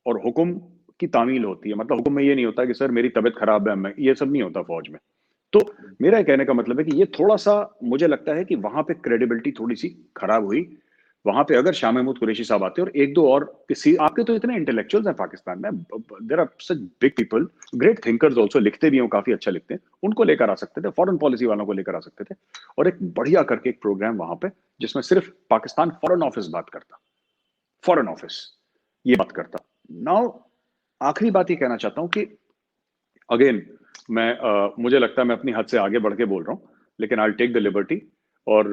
और हुक्म की तामील होती है। मतलब हुक्म में ये नहीं होता कि सर मेरी तबीयत खराब है, मैं ये सब नहीं होता फौज में। तो मेरा कहने का मतलब है कि ये थोड़ा-सा मुझे लगता है कि वहाँ पे क्रेडिबिलिटी थोड़ी-सी खराब हुई। वहाँ पे अगर शाह महमूद कुरैशी साहब आते और 1-2 और किसी आपके तो इतने इंटेलेक्चुअल्स हैं पाकिस्तान में, there are such big people, great thinkers also, लिखते भी हैं, काफ़ी अच्छा लिखते हैं। उनको लेकर आ सकते थे, फॉरेन पॉलिसी वालों को लेकर आ सकते थे और एक बढ़िया करके एक प्रोग्राम वहाँ पे जिसमें सिर्फ पाकिस्तान फॉरेन ऑफिस बात करता, फॉरेन ऑफिस ये बात करता। नाउ आखिरी बात ये कहना चाहता हूँ कि अगेन मुझे लगता है मैं अपनी हद से आगे बढ़ के बोल रहा हूँ, लेकिन I will take the liberty और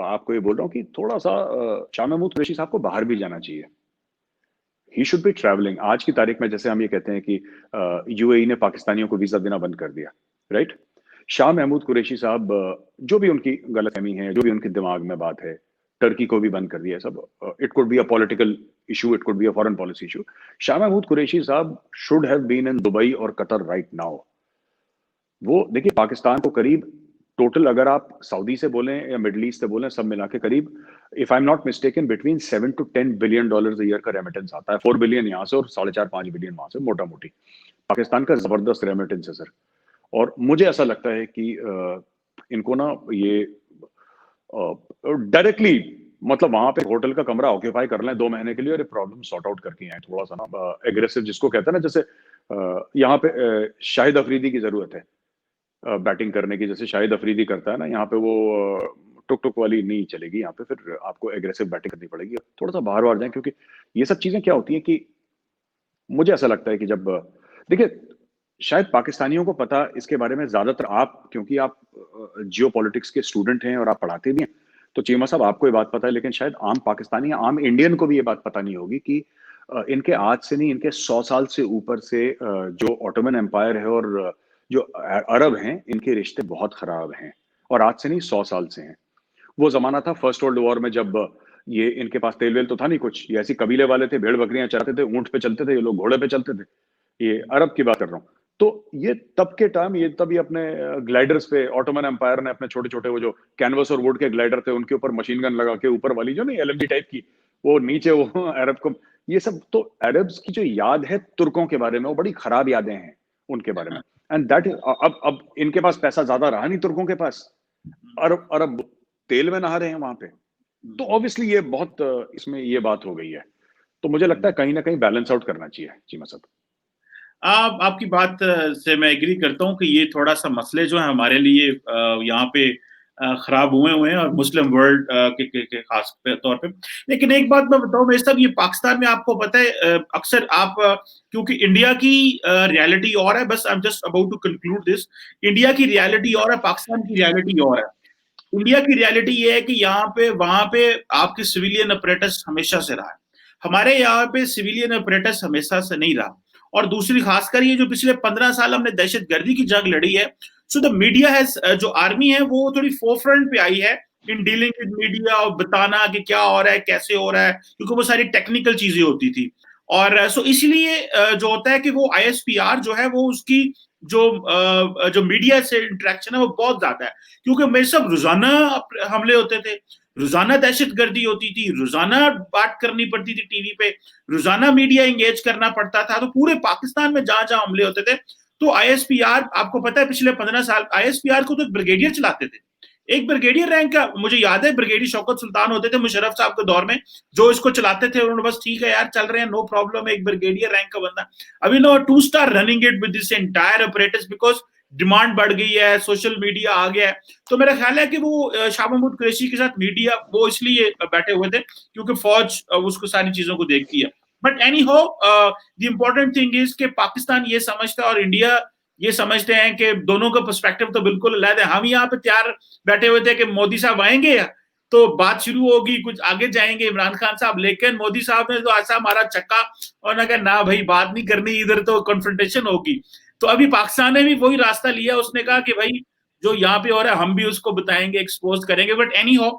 आपको ये बोल रहा हूँ कि थोड़ा-सा शाह महमूद कुरैशी साहब को बाहर भी जाना चाहिए। He should be travelling. आज की तारीख में जैसे हम ये कहते हैं कि यूएई ने पाकिस्तानियों को वीज़ा देना बंद कर दिया, राइट? शाह महमूद कुरैशी साहब जो भी उनकी गलतफ़हमी है, जो भी उनके दिमाग में बात है, टर्की को भी बंद कर दिया है सब। It could be a political issue, it could be a foreign policy issue. Shah Mahmood Qureshi sahab should have been in Dubai और कतर राइट नाउ। वो देखिए पाकिस्तान को करीब टोटल अगर आप सऊदी से बोलें या मिडल ईस्ट से बोलें सब मिला के करीब if I am not mistaken between 7 to 10 billion dollars a year का रेमिटेंस आता है। 4 बिलियन यहाँ से और 4.5 5 बिलियन वहां से मोटा मोटी। पाकिस्तान का जबरदस्त रेमिटेंस है सर। और मुझे ऐसा लगता है कि इनको ना ये डायरेक्टली मतलब वहां पे होटल का कमरा ऑक्यूपाई कर लें 2 महीने के लिए और ये प्रॉब्लम सॉर्ट आउट करके आए थोड़ा सा ना एग्रेसिव जिसको कहते हैं ना जैसे यहाँ पे शाहिद अफरीदी की जरूरत है बैटिंग करने की। जैसे शाहिद अफरीदी करता है ना यहाँ पे वो टुक टुक वाली नहीं चलेगी। यहाँ पे फिर आपको एग्रेसिव बैटिंग करनी पड़ेगी। थोड़ा सा बाहर बाहर जाए क्योंकि ये सब चीजें क्या होती है कि मुझे ऐसा लगता है कि जब देखिए शायद पाकिस्तानियों को पता इसके बारे में ज्यादातर आप क्योंकि आप जियो पॉलिटिक्स के स्टूडेंट हैं और आप पढ़ाते भी हैं तो चीमा साहब आपको ये बात पता है। लेकिन शायद आम पाकिस्तानी या आम इंडियन को भी ये बात पता नहीं होगी कि इनके आज से नहीं इनके 100 साल से ऊपर से जो ऑटोमन एम्पायर है और जो अरब हैं इनके रिश्ते बहुत खराब हैं और आज से नहीं 100 साल से हैं। वो जमाना था फर्स्ट वर्ल्ड वॉर में जब ये इनके पास तेल वेल तो था नहीं कुछ। ये ऐसी कबीले वाले थे, भेड़ बकरियां चराते थे, ऊंट पे चलते थे, ये लोग घोड़े पे चलते थे। ये अरब की बात कर रहा हूँ। तो ये तब के टाइम ये तभी अपने ग्लाइडर्स पे ऑटोमन एम्पायर ने अपने छोटे छोटे वो जो कैनवस और वुड के ग्लाइडर थे उनके ऊपर मशीन गन लगा के ऊपर वाली जो नहीं एलएमजी टाइप की वो नीचे वो अरब को ये सब तो अरब्स की जो याद है तुर्कों के बारे में वो बड़ी खराब यादें हैं उनके बारे में। एंड दैट अब इनके पास पैसा ज्यादा रहा नहीं तुर्कों के पास। अरब अरब तेल में नहा रहे हैं वहां पे। तो ऑब्वियसली ये बहुत इसमें ये बात हो गई है। तो मुझे लगता है कहीं ना कहीं बैलेंस आउट करना चाहिए चीमा साहब। आपकी बात से मैं एग्री करता हूँ कि ये थोड़ा सा मसले जो है हमारे लिए यहाँ पे खराब हुए हैं और मुस्लिम वर्ल्ड के खास तौर पे। लेकिन एक बात मैं बताऊं मेरे साहब, ये पाकिस्तान में आपको पता है अक्सर आप क्योंकि इंडिया की रियलिटी और है, बस I am just about to conclude this. India की रियलिटी और है, पाकिस्तान की रियलिटी और है। इंडिया की रियलिटी ये है कि यहाँ पे वहां पे आपके सिविलियन अप्रेटिस हमेशा से रहा है, हमारे यहाँ पे सिविलियन अप्रेटिस हमेशा से नहीं रहा। और दूसरी खासकर ये जो पिछले 15 साल हमने दहशतगर्दी की जंग लड़ी है, सो द मीडिया है, जो आर्मी है वो थोड़ी फोरफ्रंट पे आई है इन डीलिंग विद मीडिया और बताना कि क्या हो रहा है कैसे हो रहा है, क्योंकि वो सारी टेक्निकल चीजें होती थी। और सो इसलिए जो होता है कि वो आईएसपीआर जो है वो उसकी जो मीडिया से इंटरेक्शन है वो बहुत ज्यादा है, क्योंकि मेरे सब रोजाना हमले होते थे, रोजाना दहशतगर्दी होती थी, रोजाना बात करनी पड़ती थी टीवी पे, रोजाना मीडिया एंगेज करना पड़ता था। तो पूरे पाकिस्तान में जहां जहां हमले होते थे तो आईएसपीआर, आपको पता है पिछले 15 साल आईएसपीआर को तो ब्रिगेडियर चलाते थे। एक ब्रिगेडियर रैंक का मुझे याद है, ब्रिगेडियर शौकत सुल्तान होते थे मुशर्रफ साहब के दौर में, जो इसको चलाते थे। उन्होंने बस ठीक है यार चल रहे हैं, नो प्रॉब्लम, एक ब्रिगेडियर रैंक का बंदा। अभी no 2 star running it with this entire apparatus because demand बढ़ गई है, सोशल मीडिया आ गया है। तो मेरा ख्याल है कि वो शाह महमूद कुरैशी के साथ मीडिया वो इसलिए बैठे हुए थे क्योंकि फौज उसको सारी चीजों को देखती है। बट एनी हो, द इम्पोर्टेंट थिंग इज कि पाकिस्तान ये समझता है और इंडिया ये समझते हैं कि दोनों का पर्सपेक्टिव तो बिल्कुल अलग है। हम यहाँ पे तैयार बैठे हुए थे कि मोदी साहब आएंगे तो बात शुरू होगी, कुछ आगे जाएंगे इमरान खान साहब, लेकिन मोदी साहब ने तो ऐसा मारा चक्का और ना कहा ना भाई बात नहीं करनी, इधर तो कॉन्फ्रंटेशन होगी। तो अभी पाकिस्तान ने भी वही रास्ता लिया, उसने कहा कि भाई जो यहाँ पे हो रहा है हम भी उसको बताएंगे, एक्सपोज करेंगे। बट एनी हो,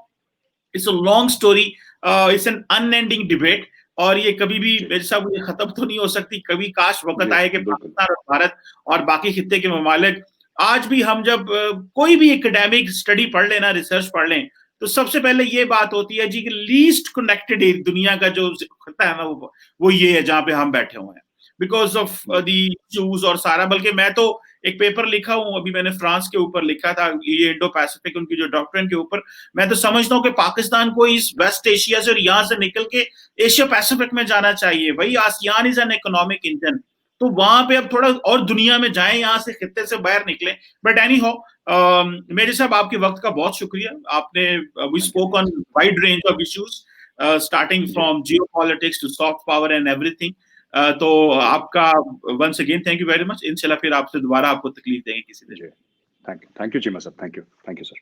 it's a long story, it's an unending debate और ये कभी भी मेरे साहब ये खत्म तो नहीं हो सकती। कभी काश वक्त आए कि पाकिस्तान और भारत और बाकी खित्ते के ममालिक आज भी हम जब कोई भी एकेडमिक स्टडी पढ़ लें ना, रिसर्च पढ़ लें, तो सबसे पहले ये बात होती है जी कि लीस्ट कनेक्टेड दुनिया का जो खत्ता है ना, वो ये है जहां पे हम बैठे हुए हैं, बिकॉज ऑफ दी इश्यूज और सारा। बल्कि मैं तो एक पेपर लिखा हूं, अभी मैंने फ्रांस के ऊपर लिखा था, ये इंडो पैसिफिक उनकी जो डॉक्ट्रिन के ऊपर। मैं तो समझता हूँ कि पाकिस्तान को इस वेस्ट एशिया से और यहाँ से निकल के एशिया पैसिफिक में जाना चाहिए। भाई ASEAN is an economic engine, तो वहां पे अब थोड़ा और दुनिया में जाएं, यहाँ से खित्ते से बाहर निकले। बट एनी हो, मेरे साहब आपके वक्त का बहुत शुक्रिया। आपने we thank you spoke on wide range of issues, starting जी from geopolitics to soft power and everything. तो जी आपका once again thank you very much. इंशाल्लाह फिर आपसे दोबारा आपको तकलीफ देंगे किसी दिन। जी थैंक यू चीमा साहब, थैंक यू सर।